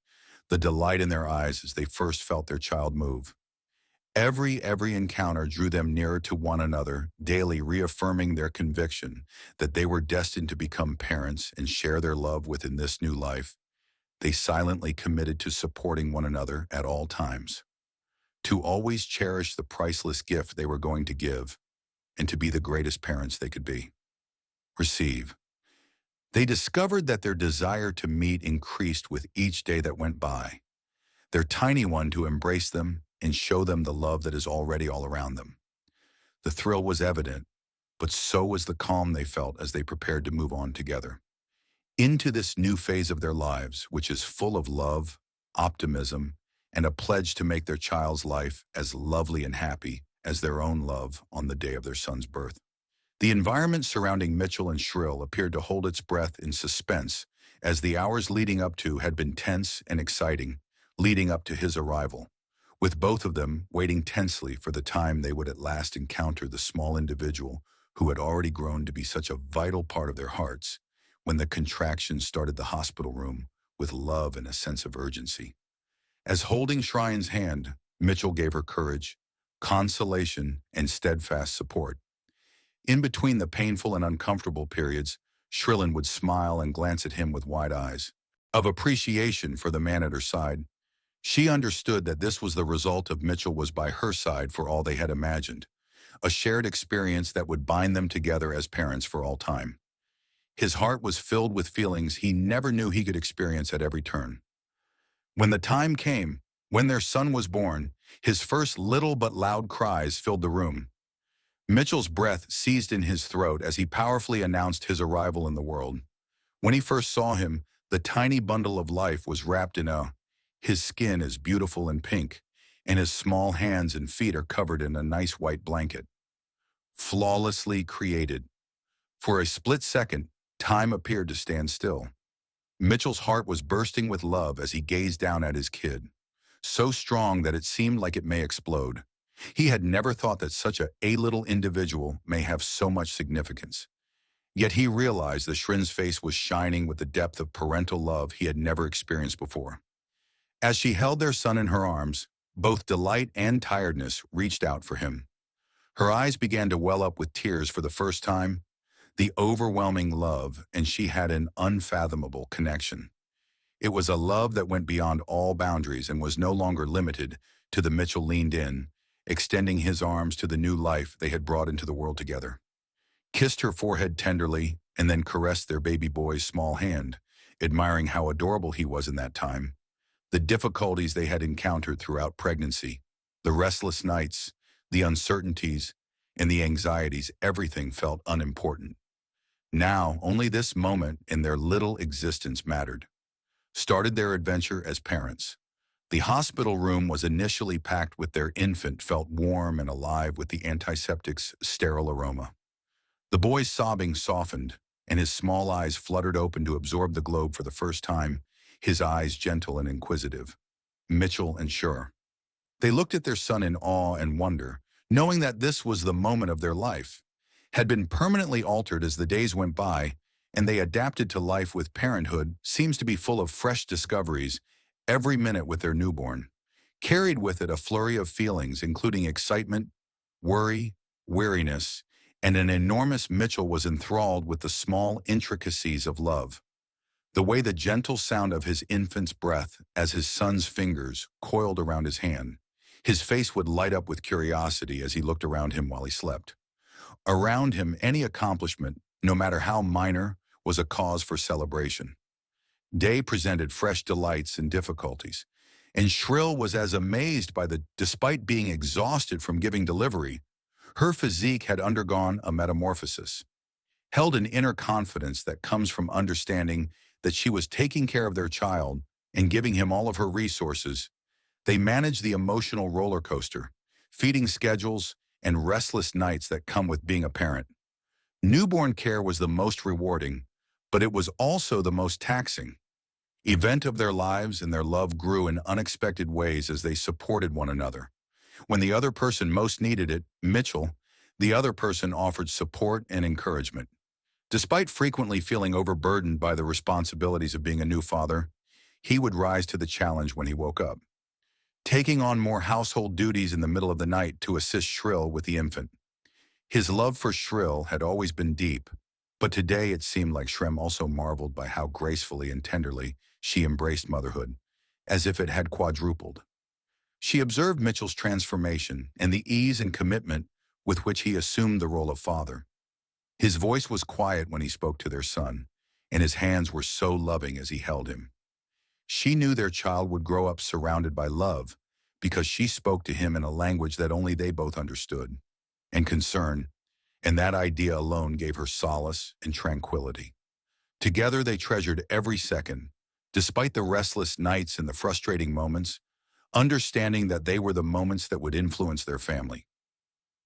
the delight in their eyes as they first felt their child move. Every encounter drew them nearer to one another, daily reaffirming their conviction that they were destined to become parents and share their love within this new life. They silently committed to supporting one another at all times, to always cherish the priceless gift they were going to give, and to be the greatest parents they could be. Receive. They discovered that their desire to meet increased with each day that went by, their tiny one to embrace them and show them the love that is already all around them. The thrill was evident, but so was the calm they felt as they prepared to move on together into this new phase of their lives, which is full of love, optimism, and a pledge to make their child's life as lovely and happy as their own love on the day of their son's birth. The environment surrounding Mitchell and Shrill appeared to hold its breath in suspense, as the hours leading up to had been tense and exciting, leading up to his arrival, with both of them waiting tensely for the time they would at last encounter the small individual who had already grown to be such a vital part of their hearts, when the contractions started the hospital room with love and a sense of urgency. As holding Shrine's hand, Mitchell gave her courage, consolation, and steadfast support. In between the painful and uncomfortable periods, Shrillin would smile and glance at him with wide eyes of appreciation for the man at her side. She understood that this was the result of Mitchell was by her side for all they had imagined, a shared experience that would bind them together as parents for all time. His heart was filled with feelings he never knew he could experience at every turn. When the time came, when their son was born, his first little but loud cries filled the room. Mitchell's breath seized in his throat as he powerfully announced his arrival in the world. When he first saw him, the tiny bundle of life was wrapped in a. His skin is beautiful and pink, and his small hands and feet are covered in a nice white blanket. Flawlessly created. For a split second, time appeared to stand still. Mitchell's heart was bursting with love as he gazed down at his kid, so strong that it seemed like it may explode. He had never thought that such a little individual may have so much significance. Yet he realized the Shrin's face was shining with the depth of parental love he had never experienced before. As she held their son in her arms, both delight and tiredness reached out for him. Her eyes began to well up with tears for the first time, the overwhelming love, and she had an unfathomable connection. It was a love that went beyond all boundaries and was no longer limited to the. Mitchell leaned in, extending his arms to the new life they had brought into the world together, kissed her forehead tenderly, and then caressed their baby boy's small hand, admiring how adorable he was in that time. The difficulties they had encountered throughout pregnancy, the restless nights, the uncertainties, and the anxieties, everything felt unimportant. Now, only this moment in their little existence mattered. Started their adventure as parents. The hospital room was initially packed with their infant, felt warm and alive with the antiseptic's sterile aroma. The boy's sobbing softened, and his small eyes fluttered open to absorb the globe for the first time, his eyes gentle and inquisitive. Mitchell and Sure. They looked at their son in awe and wonder, knowing that this was the moment of their life, had been permanently altered as the days went by, and they adapted to life with parenthood seems to be full of fresh discoveries every minute with their newborn, carried with it a flurry of feelings including excitement, worry, weariness, and an enormous. Mitchell was enthralled with the small intricacies of love. The way the gentle sound of his infant's breath as his son's fingers coiled around his hand. His face would light up with curiosity as he looked around him while he slept. Around him, any accomplishment, no matter how minor, was a cause for celebration. Day presented fresh delights and difficulties, and Shrill was as amazed by despite being exhausted from giving delivery, her physique had undergone a metamorphosis, held an inner confidence that comes from understanding that she was taking care of their child and giving him all of her resources. They managed the emotional roller coaster, feeding schedules, and restless nights that come with being a parent. Newborn care was the most rewarding, but it was also the most taxing event of their lives, and their love grew in unexpected ways as they supported one another. When the other person most needed it, Mitchell, the other person offered support and encouragement. Despite frequently feeling overburdened by the responsibilities of being a new father, he would rise to the challenge when he woke up, taking on more household duties in the middle of the night to assist Shrill with the infant. His love for Shrill had always been deep, but today it seemed like Shrem also marveled by how gracefully and tenderly she embraced motherhood, as if it had quadrupled. She observed Mitchell's transformation and the ease and commitment with which he assumed the role of father. His voice was quiet when he spoke to their son, and his hands were so loving as he held him. She knew their child would grow up surrounded by love because she spoke to him in a language that only they both understood, and concern, and that idea alone gave her solace and tranquility. Together they treasured every second, despite the restless nights and the frustrating moments, understanding that they were the moments that would influence their family.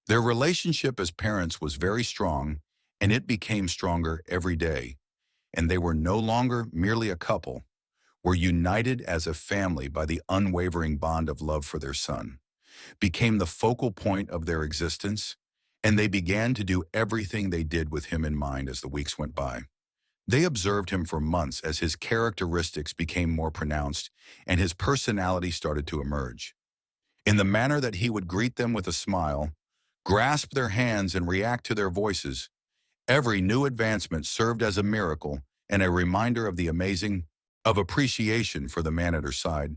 Their relationship as parents was very strong, and it became stronger every day, and they were no longer merely a couple, were united as a family by the unwavering bond of love for their son, became the focal point of their existence, and they began to do everything they did with him in mind as the weeks went by. They observed him for months as his characteristics became more pronounced and his personality started to emerge. In the manner that he would greet them with a smile, grasp their hands and react to their voices, every new advancement served as a miracle and a reminder of the amazing of appreciation for the man at her side.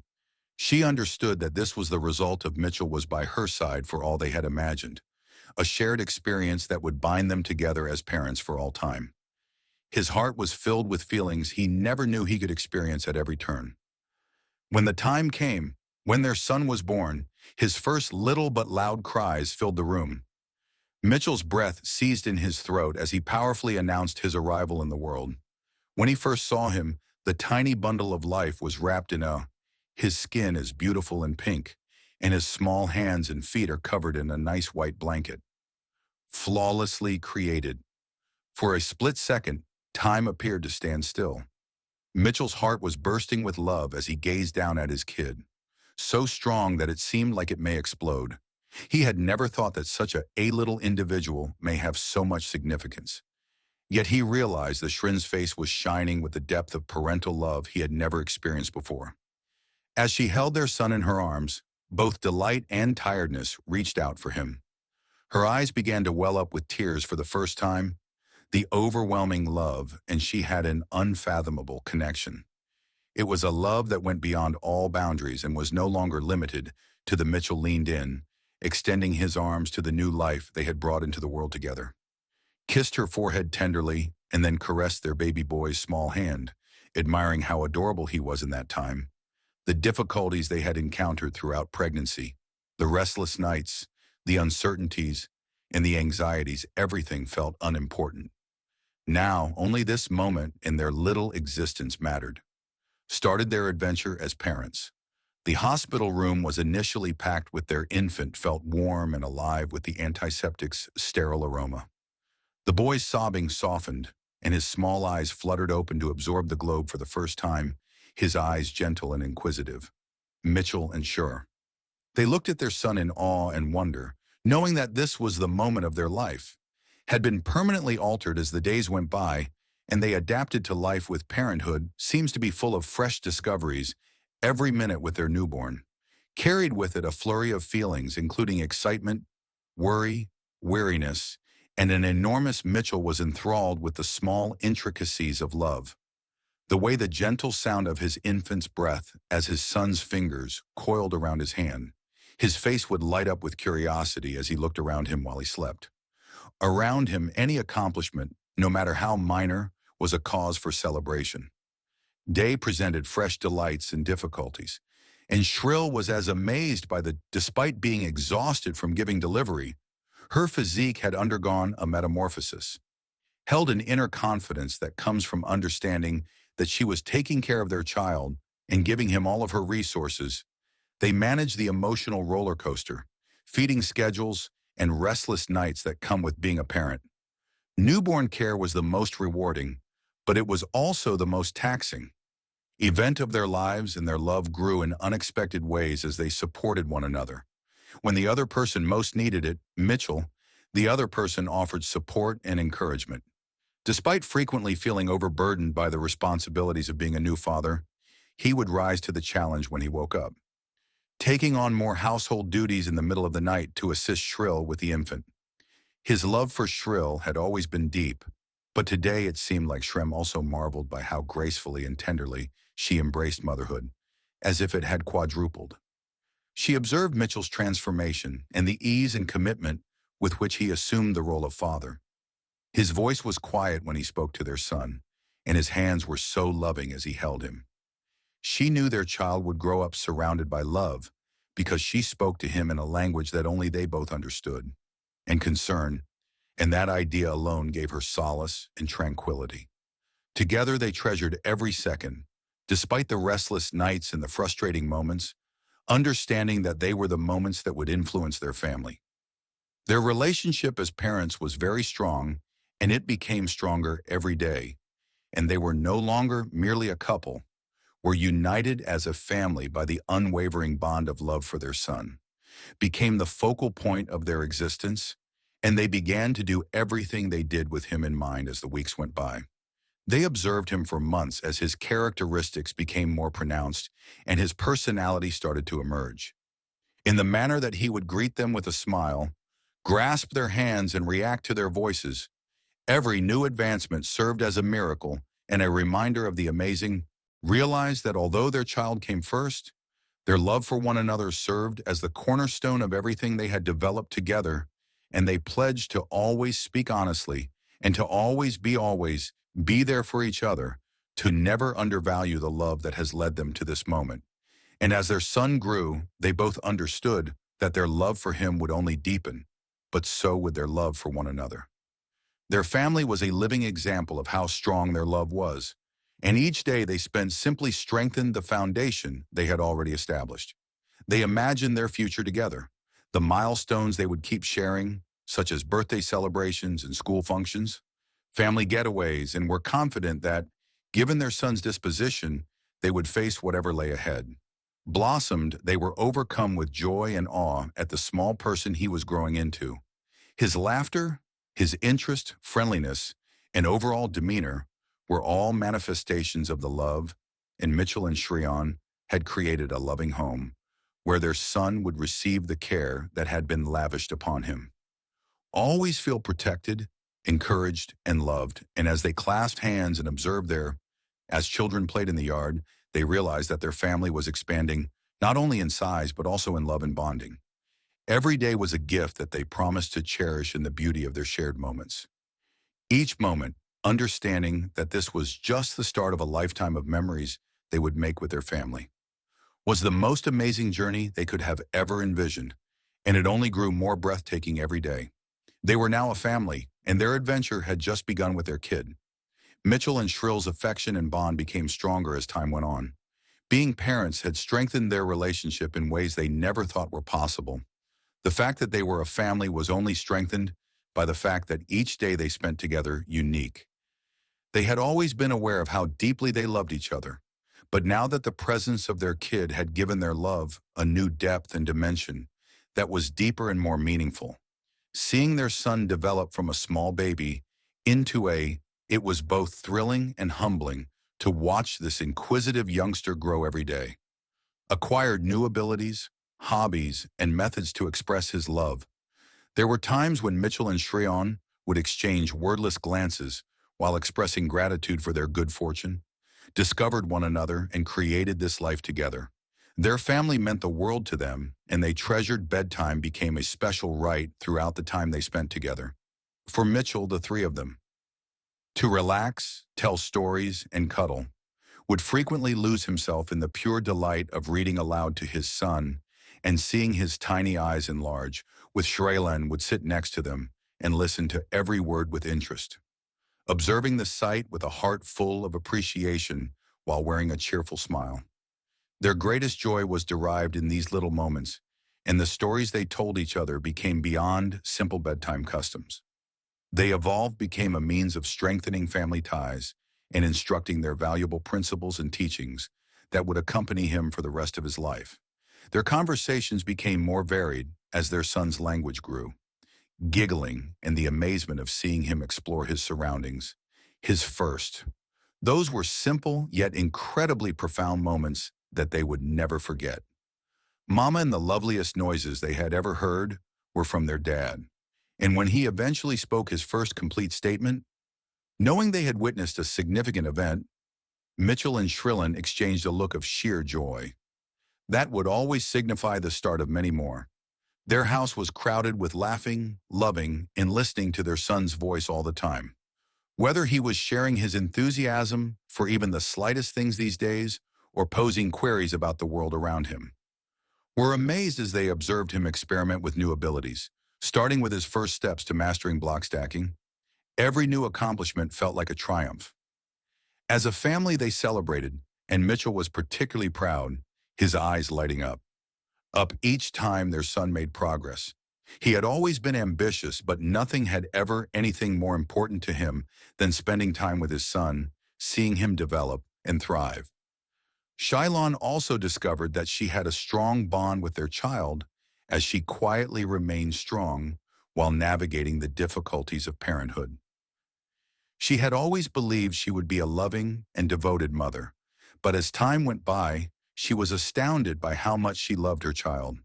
She understood that this was the result of Mitchell was by her side for all they had imagined, a shared experience that would bind them together as parents for all time. His heart was filled with feelings he never knew he could experience at every turn. When the time came, when their son was born, his first little but loud cries filled the room. Mitchell's breath seized in his throat as he powerfully announced his arrival in the world. When he first saw him, the tiny bundle of life was wrapped in his skin is beautiful and pink, and his small hands and feet are covered in a nice white blanket. Flawlessly created. For a split second, time appeared to stand still. Mitchell's heart was bursting with love as he gazed down at his kid, so strong that it seemed like it may explode. He had never thought that such a little individual may have so much significance. Yet he realized the Shrin's face was shining with the depth of parental love he had never experienced before. As she held their son in her arms, both delight and tiredness reached out for him. Her eyes began to well up with tears for the first time, the overwhelming love, and she had an unfathomable connection. It was a love that went beyond all boundaries and was no longer limited to the Mitchell leaned in, extending his arms to the new life they had brought into the world together. Kissed her forehead tenderly, and then caressed their baby boy's small hand, admiring how adorable he was in that time. The difficulties they had encountered throughout pregnancy, the restless nights, the uncertainties, and the anxieties, everything felt unimportant. Now, only this moment in their little existence mattered. Started their adventure as parents. The hospital room was initially packed with their infant, felt warm and alive with the antiseptic's sterile aroma. The boy's sobbing softened, and his small eyes fluttered open to absorb the globe for the first time, his eyes gentle and inquisitive. Mitchell and Shure. They looked at their son in awe and wonder, knowing that this was the moment of their life, had been permanently altered as the days went by, and they adapted to life with parenthood seems to be full of fresh discoveries every minute with their newborn, carried with it a flurry of feelings including excitement, worry, weariness, and an enormous Mitchell was enthralled with the small intricacies of love. The way the gentle sound of his infant's breath as his son's fingers coiled around his hand. His face would light up with curiosity as he looked around him while he slept. Around him, any accomplishment, no matter how minor, was a cause for celebration. Day presented fresh delights and difficulties, and Shrill was as amazed by despite being exhausted from giving delivery, her physique had undergone a metamorphosis, held an inner confidence that comes from understanding that she was taking care of their child and giving him all of her resources. They managed the emotional roller coaster, feeding schedules, and restless nights that come with being a parent. Newborn care was the most rewarding, but it was also the most taxing. Event of their lives, and their love grew in unexpected ways as they supported one another. When the other person most needed it, Mitchell, the other person offered support and encouragement. Despite frequently feeling overburdened by the responsibilities of being a new father, he would rise to the challenge when he woke up, taking on more household duties in the middle of the night to assist Shrill with the infant. His love for Shrill had always been deep, but today it seemed like Shrem also marveled by how gracefully and tenderly she embraced motherhood, as if it had quadrupled. She observed Mitchell's transformation and the ease and commitment with which he assumed the role of father. His voice was quiet when he spoke to their son, and his hands were so loving as he held him. She knew their child would grow up surrounded by love because she spoke to him in a language that only they both understood, and concern, and that idea alone gave her solace and tranquility. Together they treasured every second, despite the restless nights and the frustrating moments, understanding that they were the moments that would influence their family. Their relationship as parents was very strong, and it became stronger every day, and they were no longer merely a couple, were united as a family by the unwavering bond of love for their son, became the focal point of their existence, and they began to do everything they did with him in mind as the weeks went by. They observed him for months as his characteristics became more pronounced and his personality started to emerge. In the manner that he would greet them with a smile, grasp their hands and react to their voices, every new advancement served as a miracle and a reminder of the amazing. Realized that although their child came first, their love for one another served as the cornerstone of everything they had developed together, and they pledged to always speak honestly and to always be there for each other, to never undervalue the love that has led them to this moment. And as their son grew, they both understood that their love for him would only deepen. but so would their love for one another. Their family was a living example of how strong their love was, and each day they spent simply strengthened the foundation they had already established. They imagined their future together, the milestones they would keep sharing, such as birthday celebrations and school functions, family getaways, and were confident that, given their son's disposition, they would face whatever lay ahead. Blossomed, they were overcome with joy and awe at the small person he was growing into. His laughter, his interest, friendliness, and overall demeanor were all manifestations of the love, and Mitchell and Shreyan had created a loving home where their son would receive the care that had been lavished upon him. Always feel protected, encouraged, and loved, and as they clasped hands and observed as children played in the yard, they realized that their family was expanding not only in size but also in love and bonding. Every day was a gift that they promised to cherish in the beauty of their shared moments. Each moment, understanding that this was just the start of a lifetime of memories they would make with their family, was the most amazing journey they could have ever envisioned, and it only grew more breathtaking every day. They were now a family, and their adventure had just begun with their kid. Mitchell and Shrill's affection and bond became stronger as time went on. Being parents had strengthened their relationship in ways they never thought were possible. The fact that they were a family was only strengthened by the fact that each day they spent together unique. They had always been aware of how deeply they loved each other, but now that the presence of their kid had given their love a new depth and dimension that was deeper and more meaningful. Seeing their son develop from a small baby it was both thrilling and humbling to watch this inquisitive youngster grow every day. Acquired new abilities, hobbies, and methods to express his love. There were times when Mitchell and Shreyan would exchange wordless glances while expressing gratitude for their good fortune, discovered one another, and created this life together. Their family meant the world to them, and they treasured bedtime became a special rite throughout the time they spent together. For Mitchell, the three of them, to relax, tell stories, and cuddle, would frequently lose himself in the pure delight of reading aloud to his son and seeing his tiny eyes enlarge, with Shreyan would sit next to them and listen to every word with interest, observing the sight with a heart full of appreciation while wearing a cheerful smile. Their greatest joy was derived in these little moments, and the stories they told each other became beyond simple bedtime customs. They evolved, became a means of strengthening family ties and instructing their valuable principles and teachings that would accompany him for the rest of his life. Their conversations became more varied as their son's language grew, giggling and the amazement of seeing him explore his surroundings, his first. Those were simple yet incredibly profound moments that they would never forget. Mama and the loveliest noises they had ever heard were from their dad. And when he eventually spoke his first complete statement, knowing they had witnessed a significant event, Mitchell and Shreyan exchanged a look of sheer joy. That would always signify the start of many more. Their house was crowded with laughing, loving, and listening to their son's voice all the time. Whether he was sharing his enthusiasm for even the slightest things these days or posing queries about the world around him, were amazed as they observed him experiment with new abilities. Starting with his first steps to mastering block stacking, every new accomplishment felt like a triumph. As a family, they celebrated, and Mitchell was particularly proud, his eyes lighting up each time their son made progress. He had always been ambitious, but nothing had ever anything more important to him than spending time with his son, seeing him develop and thrive. Shreyan also discovered that she had a strong bond with their child as she quietly remained strong while navigating the difficulties of parenthood. She had always believed she would be a loving and devoted mother, but as time went by, she was astounded by how much she loved her child.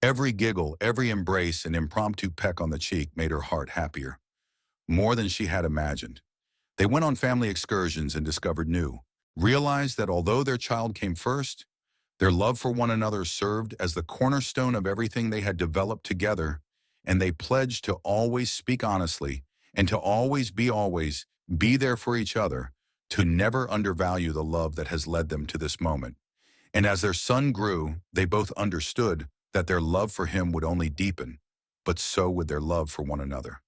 Every giggle, every embrace, and impromptu peck on the cheek made her heart happier, more than she had imagined. They went on family excursions and discovered realized that although their child came first, their love for one another served as the cornerstone of everything they had developed together, and they pledged to always speak honestly and to always be there for each other, to never undervalue the love that has led them to this moment. And as their son grew, they both understood that their love for him would only deepen. but so would their love for one another.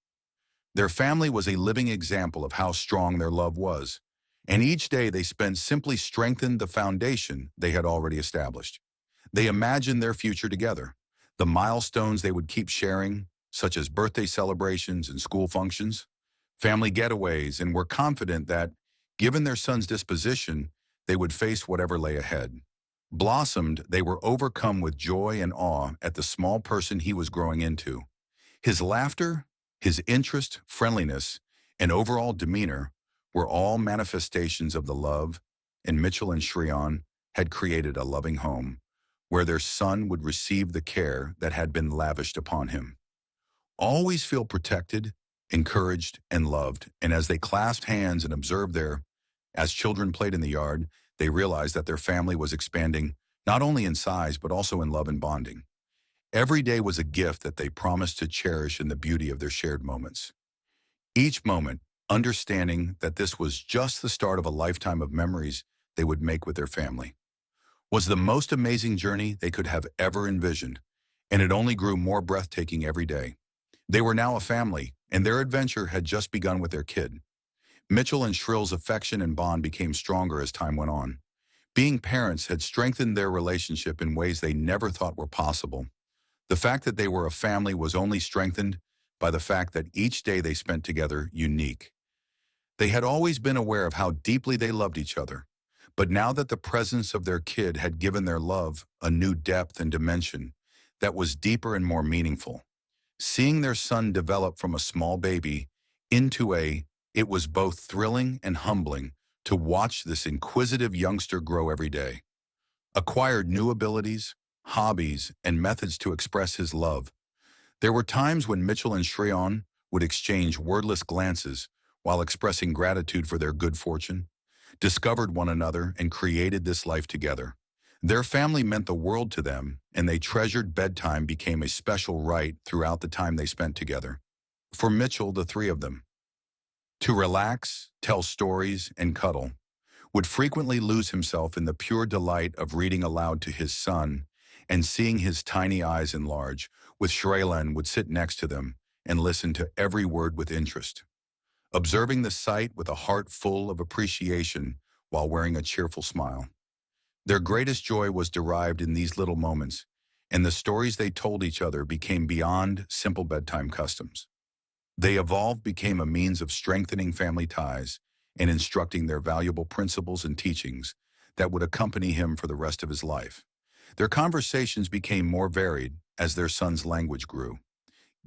Their family was a living example of how strong their love was, and each day they spent simply strengthened the foundation they had already established. They imagined their future together, the milestones they would keep sharing, such as birthday celebrations and school functions, family getaways, and were confident that, given their son's disposition, they would face whatever lay ahead. Blossomed, they were overcome with joy and awe at the small person he was growing into. His laughter, his interest, friendliness, and overall demeanor were all manifestations of the love, and Mitchell and Shreyan had created a loving home where their son would receive the care that had been lavished upon him. Always feel protected, encouraged, and loved, and as they clasped hands and observed as children played in the yard, they realized that their family was expanding not only in size but also in love and bonding. Every day was a gift that they promised to cherish in the beauty of their shared moments. Each moment, understanding that this was just the start of a lifetime of memories they would make with their family, was the most amazing journey they could have ever envisioned, and it only grew more breathtaking every day. They were now a family, and their adventure had just begun with their kid. Mitchell and Shrill's affection and bond became stronger as time went on. Being parents had strengthened their relationship in ways they never thought were possible. The fact that they were a family was only strengthened by the fact that each day they spent together unique. They had always been aware of how deeply they loved each other, but now that the presence of their kid had given their love a new depth and dimension that was deeper and more meaningful. Seeing their son develop from a small baby into it was both thrilling and humbling to watch this inquisitive youngster grow every day. Acquired new abilities, hobbies, and methods to express his love. There were times when Mitchell and Shreyan would exchange wordless glances while expressing gratitude for their good fortune, discovered one another, and created this life together. Their family meant the world to them, and they treasured bedtime became a special rite throughout the time they spent together. For Mitchell, the three of them, to relax, tell stories, and cuddle, would frequently lose himself in the pure delight of reading aloud to his son and seeing his tiny eyes enlarge, with Shreyan would sit next to them and listen to every word with interest, observing the sight with a heart full of appreciation while wearing a cheerful smile. Their greatest joy was derived in these little moments, and the stories they told each other became beyond simple bedtime customs. They evolved, became a means of strengthening family ties and instructing their valuable principles and teachings that would accompany him for the rest of his life. Their conversations became more varied as their son's language grew,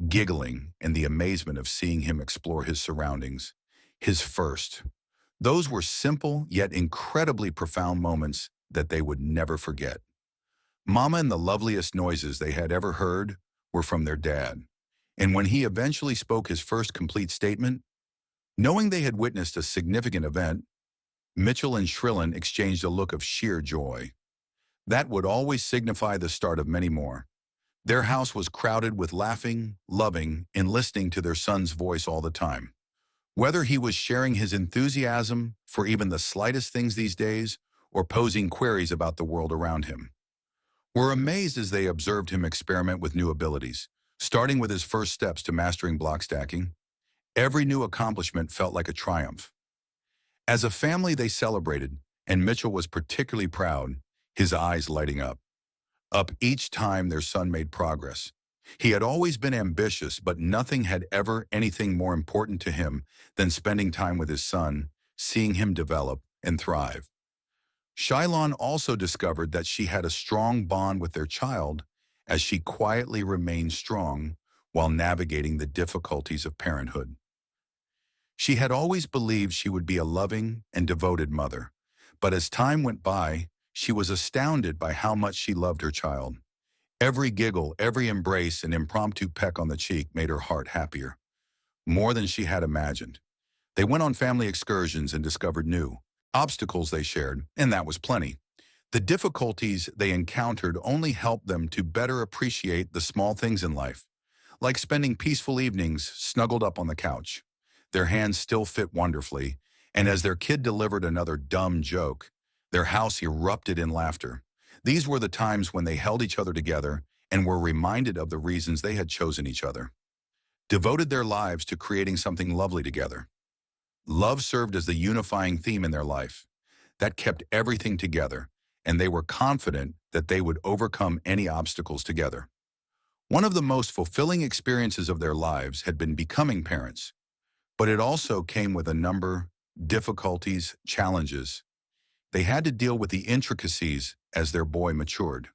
giggling and the amazement of seeing him explore his surroundings, his first. Those were simple yet incredibly profound moments that they would never forget. Mama and the loveliest noises they had ever heard were from their dad, and when he eventually spoke his first complete statement, knowing they had witnessed a significant event, Mitchell and Shreyan exchanged a look of sheer joy. That would always signify the start of many more. Their house was crowded with laughing, loving, and listening to their son's voice all the time. Whether he was sharing his enthusiasm for even the slightest things these days or posing queries about the world around him, were amazed as they observed him experiment with new abilities, starting with his first steps to mastering block stacking. Every new accomplishment felt like a triumph. As a family, they celebrated, and Mitchell was particularly proud, his eyes lighting up each time their son made progress. He had always been ambitious, but nothing had ever anything more important to him than spending time with his son, seeing him develop and thrive. Shreyan also discovered that she had a strong bond with their child as she quietly remained strong while navigating the difficulties of parenthood. She had always believed she would be a loving and devoted mother, but as time went by, she was astounded by how much she loved her child. Every giggle, every embrace, and impromptu peck on the cheek made her heart happier, more than she had imagined. They went on family excursions and discovered new obstacles they shared, and that was plenty. The difficulties they encountered only helped them to better appreciate the small things in life, like spending peaceful evenings snuggled up on the couch. Their hands still fit wonderfully, and as their kid delivered another dumb joke, their house erupted in laughter. These were the times when they held each other together and were reminded of the reasons they had chosen each other, devoted their lives to creating something lovely together. Love served as the unifying theme in their life that kept everything together, and they were confident that they would overcome any obstacles together. One of the most fulfilling experiences of their lives had been becoming parents, but it also came with a number difficulties, challenges. They had to deal with the intricacies as their boy matured,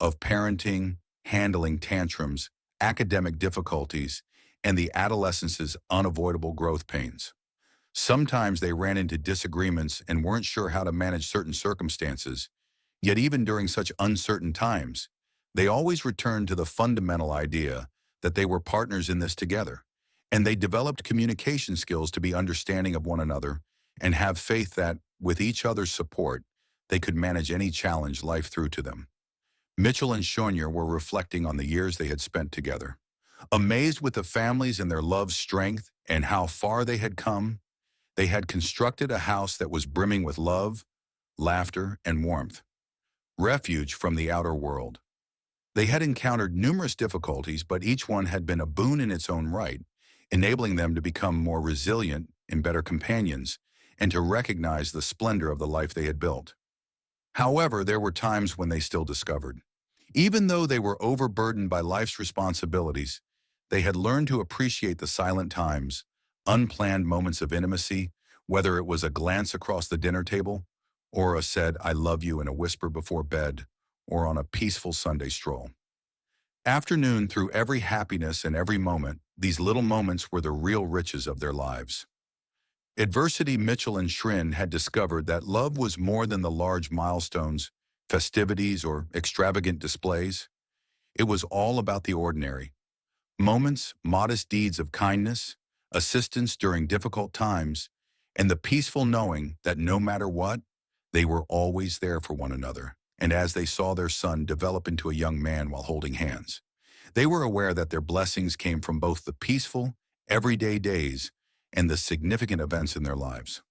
of parenting, handling tantrums, academic difficulties, and the adolescence's unavoidable growth pains. Sometimes they ran into disagreements and weren't sure how to manage certain circumstances, yet even during such uncertain times, they always returned to the fundamental idea that they were partners in this together, and they developed communication skills to be understanding of one another and have faith that, with each other's support, they could manage any challenge life threw to them. Mitchell and Shonier were reflecting on the years they had spent together. Amazed with the families and their love's strength and how far they had come, they had constructed a house that was brimming with love, laughter, and warmth, refuge from the outer world. They had encountered numerous difficulties, but each one had been a boon in its own right, enabling them to become more resilient and better companions, and to recognize the splendor of the life they had built. However, there were times when they still discovered, even though they were overburdened by life's responsibilities, they had learned to appreciate the silent times, unplanned moments of intimacy, whether it was a glance across the dinner table, or a said, "I love you" in a whisper before bed, or on a peaceful Sunday stroll. Afternoon through every happiness and every moment, these little moments were the real riches of their lives. Adversity. Mitchell and Shrin had discovered that love was more than the large milestones, festivities, or extravagant displays. It was all about the ordinary. Moments, modest deeds of kindness, assistance during difficult times, and the peaceful knowing that no matter what, they were always there for one another. And as they saw their son develop into a young man while holding hands, they were aware that their blessings came from both the peaceful, everyday days and the significant events in their lives.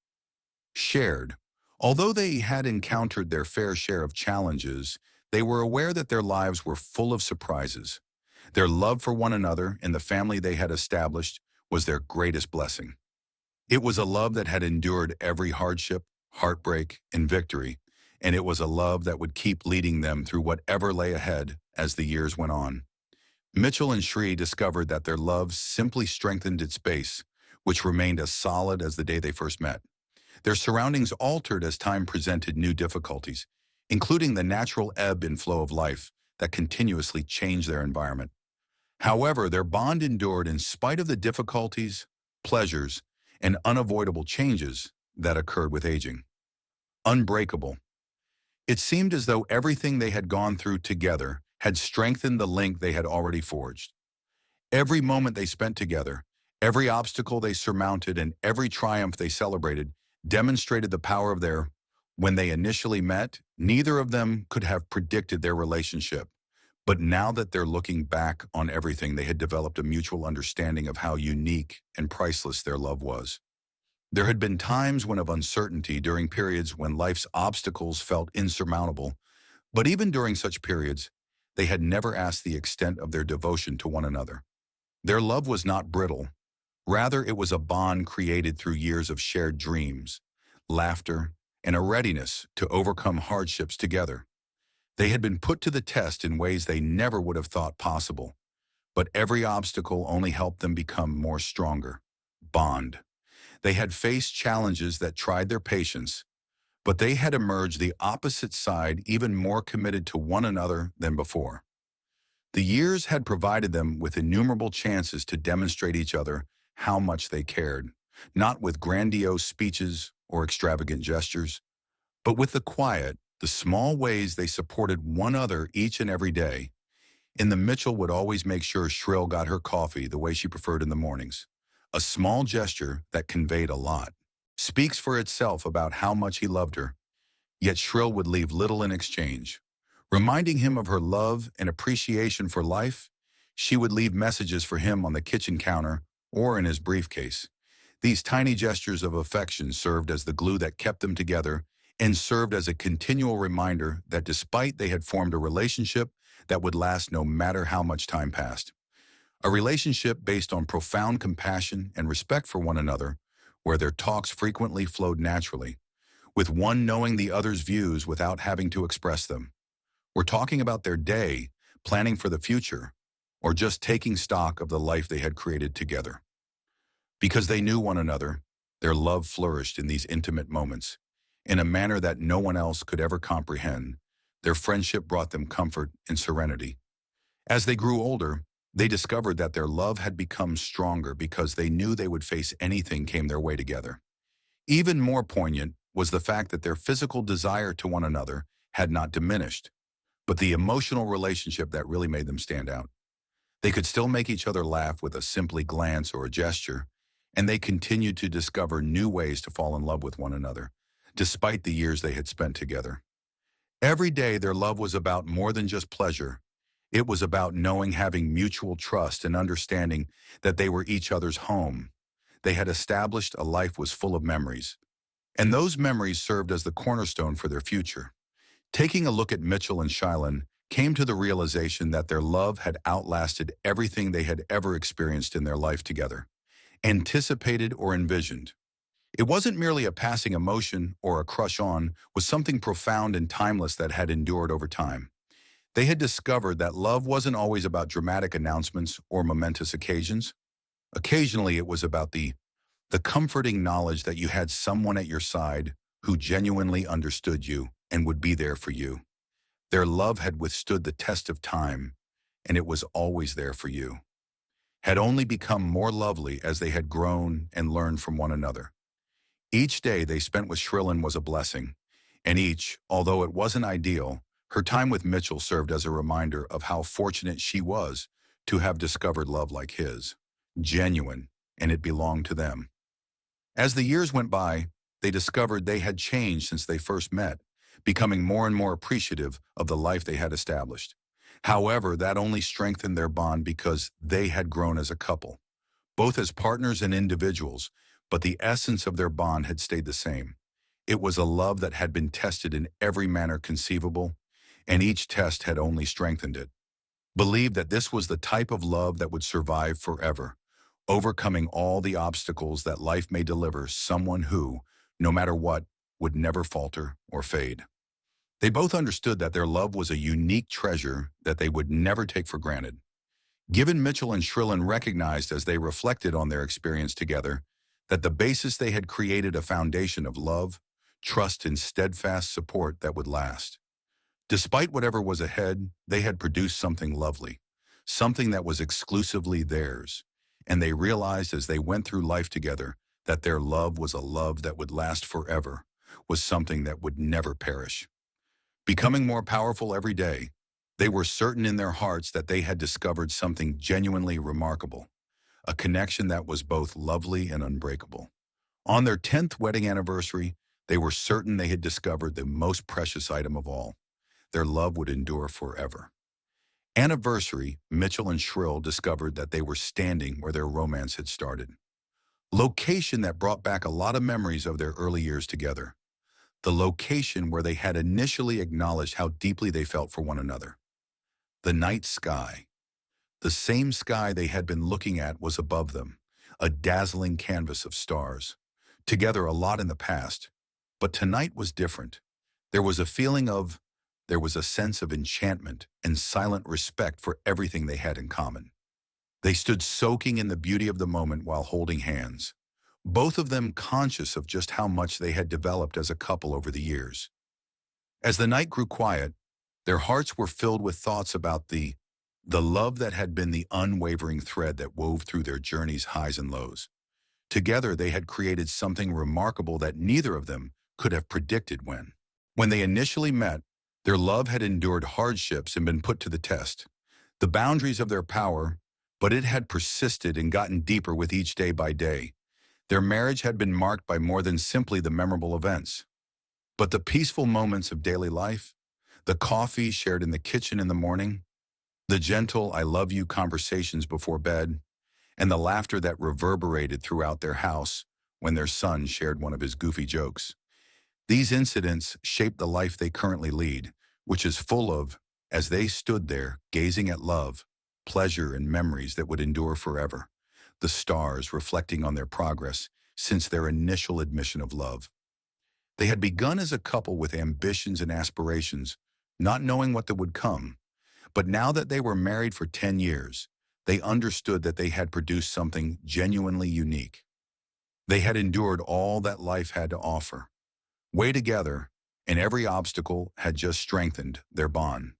Shared. Although they had encountered their fair share of challenges, they were aware that their lives were full of surprises. Their love for one another and the family they had established was their greatest blessing. It was a love that had endured every hardship, heartbreak, and victory, and it was a love that would keep leading them through whatever lay ahead as the years went on. Mitchell and Shri discovered that their love simply strengthened its base, which remained as solid as the day they first met. Their surroundings altered as time presented new difficulties, including the natural ebb and flow of life that continuously changed their environment. However, their bond endured in spite of the difficulties, pleasures, and unavoidable changes that occurred with aging. Unbreakable. It seemed as though everything they had gone through together had strengthened the link they had already forged. Every moment they spent together, every obstacle they surmounted, and every triumph they celebrated demonstrated the power of their. When they initially met, neither of them could have predicted their relationship. But now that they're looking back on everything, they had developed a mutual understanding of how unique and priceless their love was. There had been times when of uncertainty, during periods when life's obstacles felt insurmountable, but even during such periods, they had never asked the extent of their devotion to one another. Their love was not brittle. Rather, it was a bond created through years of shared dreams, laughter, and a readiness to overcome hardships together. They had been put to the test in ways they never would have thought possible, but every obstacle only helped them become more stronger. Bond. They had faced challenges that tried their patience, but they had emerged the opposite side even more committed to one another than before. The years had provided them with innumerable chances to demonstrate each other how much they cared, not with grandiose speeches or extravagant gestures, but with the quiet, the small ways they supported one another each and every day. In the Mitchell would always make sure Shrill got her coffee the way she preferred in the mornings. A small gesture that conveyed a lot. Speaks for itself about how much he loved her, yet Shrill would leave little in exchange. Reminding him of her love and appreciation for life, she would leave messages for him on the kitchen counter or in his briefcase. These tiny gestures of affection served as the glue that kept them together and served as a continual reminder that despite they had formed a relationship that would last no matter how much time passed. A relationship based on profound compassion and respect for one another, where their talks frequently flowed naturally, with one knowing the other's views without having to express them. We're talking about their day, planning for the future, or just taking stock of the life they had created together. Because they knew one another, their love flourished in these intimate moments. In a manner that no one else could ever comprehend, their friendship brought them comfort and serenity. As they grew older, they discovered that their love had become stronger because they knew they would face anything came their way together. Even more poignant was the fact that their physical desire to one another had not diminished, but the emotional relationship that really made them stand out. They could still make each other laugh with a simply glance or a gesture, and they continued to discover new ways to fall in love with one another, despite the years they had spent together. Every day their love was about more than just pleasure. It was about knowing, having mutual trust and understanding that they were each other's home. They had established a life was full of memories, and those memories served as the cornerstone for their future. Taking a look at Mitchell and Shylin came to the realization that their love had outlasted everything they had ever experienced in their life together, anticipated or envisioned. It wasn't merely a passing emotion or a crush on, was something profound and timeless that had endured over time. They had discovered that love wasn't always about dramatic announcements or momentous occasions. Occasionally it was about the comforting knowledge that you had someone at your side who genuinely understood you and would be there for you. Their love had withstood the test of time, and it was always there for you. Had only become more lovely as they had grown and learned from one another. Each day they spent with Shrillin was a blessing, and each, although it wasn't ideal, her time with Mitchell served as a reminder of how fortunate she was to have discovered love like his, genuine, and it belonged to them. As the years went by, they discovered they had changed since they first met, becoming more and more appreciative of the life they had established. However, that only strengthened their bond because they had grown as a couple, both as partners and individuals, but the essence of their bond had stayed the same. It was a love that had been tested in every manner conceivable, and each test had only strengthened it. Believed that this was the type of love that would survive forever, overcoming all the obstacles that life may deliver, someone who, no matter what, would never falter or fade. They both understood that their love was a unique treasure that they would never take for granted. Given Mitchell and Shrillin recognized as they reflected on their experience together that the basis they had created a foundation of love, trust, and steadfast support that would last. Despite whatever was ahead, they had produced something lovely, something that was exclusively theirs, and they realized as they went through life together that their love was a love that would last forever, was something that would never perish. Becoming more powerful every day, they were certain in their hearts that they had discovered something genuinely remarkable, a connection that was both lovely and unbreakable. On their 10th wedding anniversary, they were certain they had discovered the most precious item of all. Their love would endure forever. Anniversary, Mitchell and Shrill discovered that they were standing where their romance had started. Location that brought back a lot of memories of their early years together. The location where they had initially acknowledged how deeply they felt for one another. The night sky. The same sky they had been looking at was above them, a dazzling canvas of stars. Together a lot in the past, but tonight was different. There was a sense of enchantment and silent respect for everything they had in common. They stood soaking in the beauty of the moment while holding hands, both of them conscious of just how much they had developed as a couple over the years. As the night grew quiet, their hearts were filled with thoughts about the love that had been the unwavering thread that wove through their journey's highs and lows. Together they had created something remarkable that neither of them could have predicted when. When they initially met, their love had endured hardships and been put to the test, the boundaries of their power, but it had persisted and gotten deeper with each day by day. Their marriage had been marked by more than simply the memorable events, but the peaceful moments of daily life, the coffee shared in the kitchen in the morning, the gentle "I love you" conversations before bed, and the laughter that reverberated throughout their house when their son shared one of his goofy jokes. These incidents shaped the life they currently lead, which is full of as they stood there, gazing at love, pleasure, and memories that would endure forever, the stars reflecting on their progress since their initial admission of love. They had begun as a couple with ambitions and aspirations, not knowing what that would come. But now that they were married for 10 years, they understood that they had produced something genuinely unique. They had endured all that life had to offer, way together, and every obstacle had just strengthened their bond.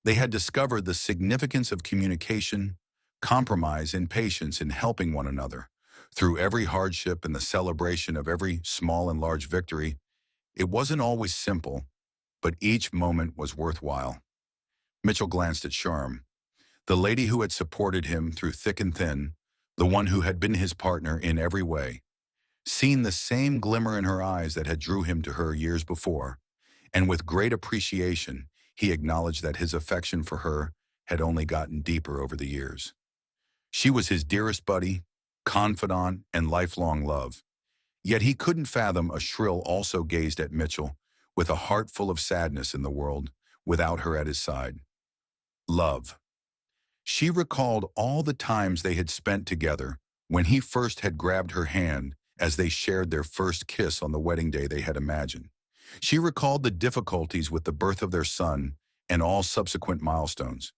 They had discovered the significance of communication, compromise, and patience in helping one another. Through every hardship and the celebration of every small and large victory, it wasn't always simple, but each moment was worthwhile. Mitchell glanced at Charm, the lady who had supported him through thick and thin, the one who had been his partner in every way, seen the same glimmer in her eyes that had drew him to her years before, and with great appreciation, he acknowledged that his affection for her had only gotten deeper over the years. She was his dearest buddy, confidant, and lifelong love. Yet he couldn't fathom a Shrill also gazed at Mitchell with a heart full of sadness in the world without her at his side. Love. She recalled all the times they had spent together when he first had grabbed her hand as they shared their first kiss on the wedding day they had imagined. She recalled the difficulties with the birth of their son and all subsequent milestones,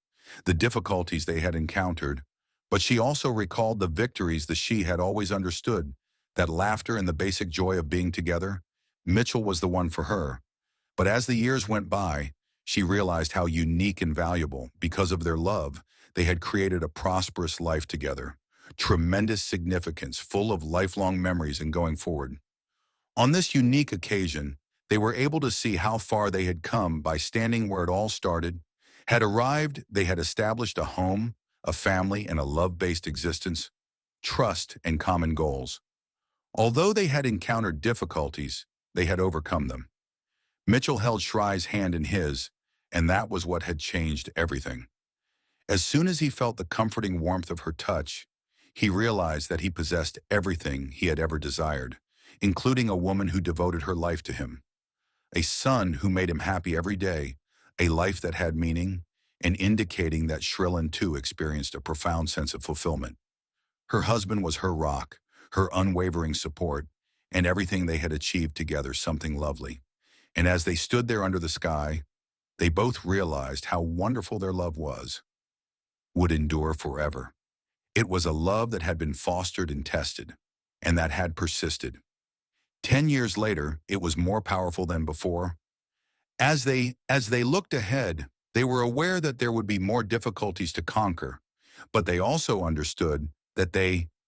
the difficulties they had encountered, but she also recalled the victories that she had always understood, that laughter and the basic joy of being together. Mitchell was the one for her. But as the years went by, she realized how unique and valuable, because of their love, they had created a prosperous life together, tremendous significance, full of lifelong memories and going forward. On this unique occasion, they were able to see how far they had come by standing where it all started. Had arrived, they had established a home, a family, and a love-based existence, trust, and common goals. Although they had encountered difficulties, they had overcome them. Mitchell held Shrai's hand in his, and that was what had changed everything. As soon as he felt the comforting warmth of her touch, he realized that he possessed everything he had ever desired, including a woman who devoted her life to him, a son who made him happy every day, a life that had meaning, and indicating that Shrillin too experienced a profound sense of fulfillment. Her husband was her rock, her unwavering support, and everything they had achieved together something lovely. And as they stood there under the sky, they both realized how wonderful their love would endure forever. It was a love that had been fostered and tested, and that had persisted. 10 years later, it was more powerful than before. As they looked ahead, they were aware that there would be more difficulties to conquer, but they also understood that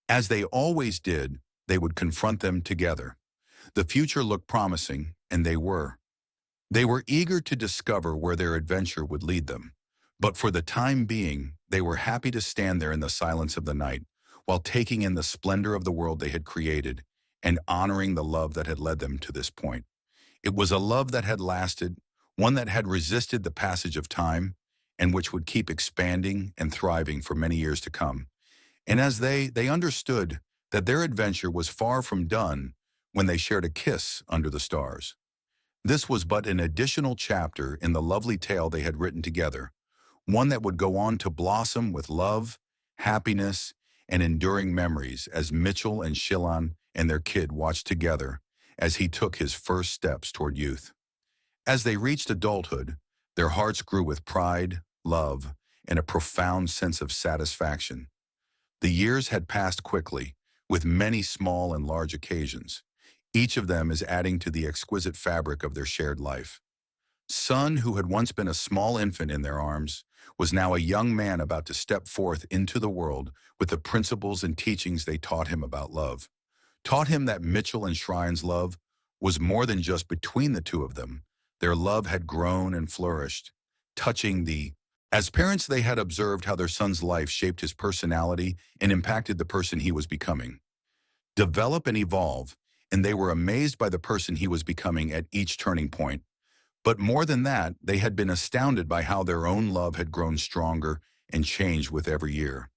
as they always did, they would confront them together. The future looked promising, and they were. They were eager to discover where their adventure would lead them. But for the time being, they were happy to stand there in the silence of the night, while taking in the splendor of the world they had created and honoring the love that had led them to this point. It was a love that had lasted, one that had resisted the passage of time, and which would keep expanding and thriving for many years to come. And as they understood that their adventure was far from done when they shared a kiss under the stars. This was but an additional chapter in the lovely tale they had written together, one that would go on to blossom with love, happiness, and enduring memories as Mitchell and Shillan and their kid watched together as he took his first steps toward youth. As they reached adulthood, their hearts grew with pride, love, and a profound sense of satisfaction. The years had passed quickly, with many small and large occasions. Each of them is adding to the exquisite fabric of their shared life. Son, who had once been a small infant in their arms, was now a young man about to step forth into the world with the principles and teachings they taught him about love. Taught him that Mitchell and Shrine's love was more than just between the two of them. Their love had grown and flourished, As parents, they had observed how their son's life shaped his personality and impacted the person he was becoming. Develop and evolve, and they were amazed by the person he was becoming at each turning point. But more than that, they had been astounded by how their own love had grown stronger and changed with every year.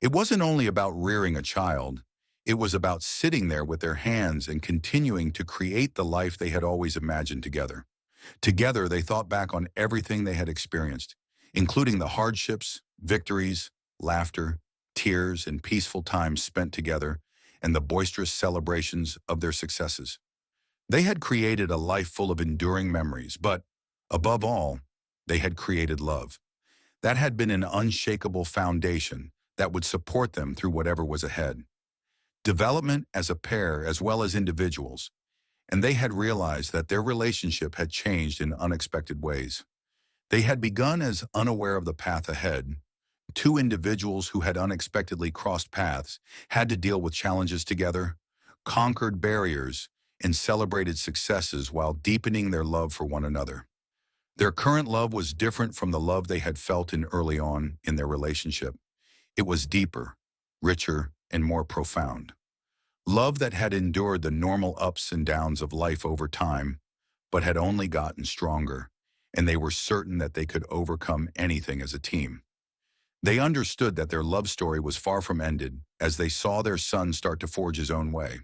It wasn't only about rearing a child, it was about sitting there with their hands and continuing to create the life they had always imagined together. Together, they thought back on everything they had experienced, including the hardships, victories, laughter, tears, and peaceful times spent together, and the boisterous celebrations of their successes. They had created a life full of enduring memories, but, above all, they had created love. That had been an unshakable foundation that would support them through whatever was ahead. Development as a pair as well as individuals, and they had realized that their relationship had changed in unexpected ways. They had begun as unaware of the path ahead. Two individuals who had unexpectedly crossed paths had to deal with challenges together, conquered barriers, and celebrated successes while deepening their love for one another. Their current love was different from the love they had felt in early on in their relationship. It was deeper, richer, and more profound. Love that had endured the normal ups and downs of life over time, but had only gotten stronger, and they were certain that they could overcome anything as a team. They understood that their love story was far from ended as they saw their son start to forge his own way.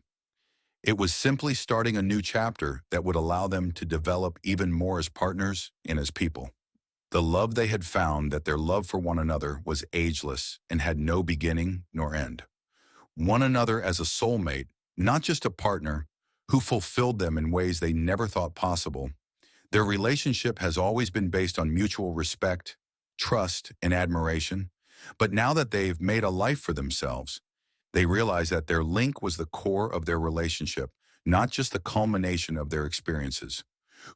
It was simply starting a new chapter that would allow them to develop even more as partners and as people. The love they had found that their love for one another was ageless and had no beginning nor end. One another as a soulmate, not just a partner, who fulfilled them in ways they never thought possible. Their relationship has always been based on mutual respect, trust, and admiration, but now that they've made a life for themselves, they realize that their link was the core of their relationship, not just the culmination of their experiences.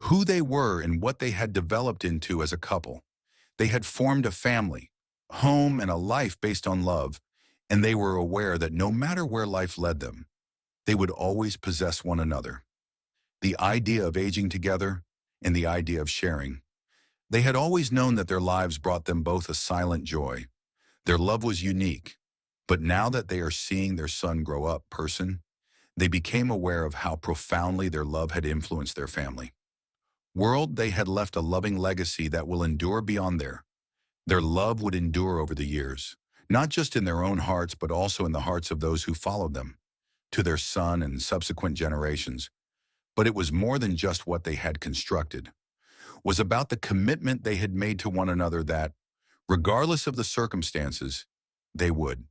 Who they were and what they had developed into as a couple. They had formed a family, home, and a life based on love, and they were aware that no matter where life led them, they would always possess one another. The idea of aging together and the idea of sharing. They had always known that their lives brought them both a silent joy. Their love was unique, but now that they are seeing their son grow up they became aware of how profoundly their love had influenced their family. World, they had left a loving legacy that will endure beyond their love would endure over the years, not just in their own hearts, but also in the hearts of those who followed them, to their son and subsequent generations. But it was more than just what they had constructed. Was about the commitment they had made to one another that, regardless of the circumstances, they would.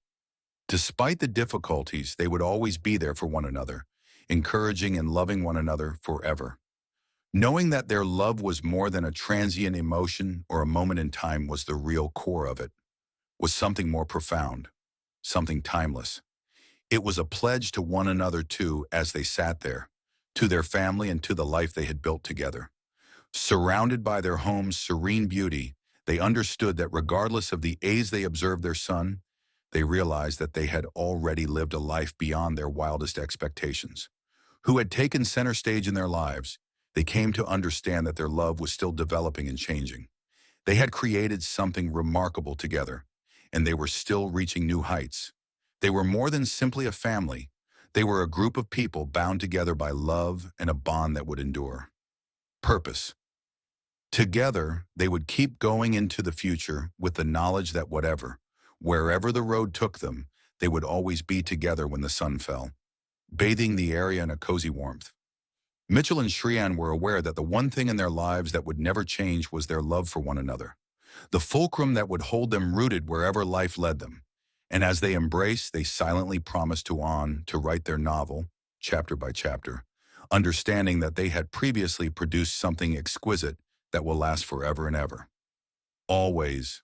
Despite the difficulties, they would always be there for one another, encouraging and loving one another forever. Knowing that their love was more than a transient emotion or a moment in time was the real core of it, was something more profound, something timeless. It was a pledge to one another too as they sat there, to their family and to the life they had built together. Surrounded by their home's serene beauty, they understood that regardless of the age they observed their son, they realized that they had already lived a life beyond their wildest expectations. Who had taken center stage in their lives, they came to understand that their love was still developing and changing. They had created something remarkable together, and they were still reaching new heights. They were more than simply a family. They were a group of people bound together by love and a bond that would endure. Purpose. Together, they would keep going into the future with the knowledge that wherever the road took them, they would always be together when the sun fell, bathing the area in a cozy warmth. Mitchell and Shreyan were aware that the one thing in their lives that would never change was their love for one another, the fulcrum that would hold them rooted wherever life led them. And as they embraced, they silently promised to write their novel, chapter by chapter, understanding that they had previously produced something exquisite that will last forever and ever. Always,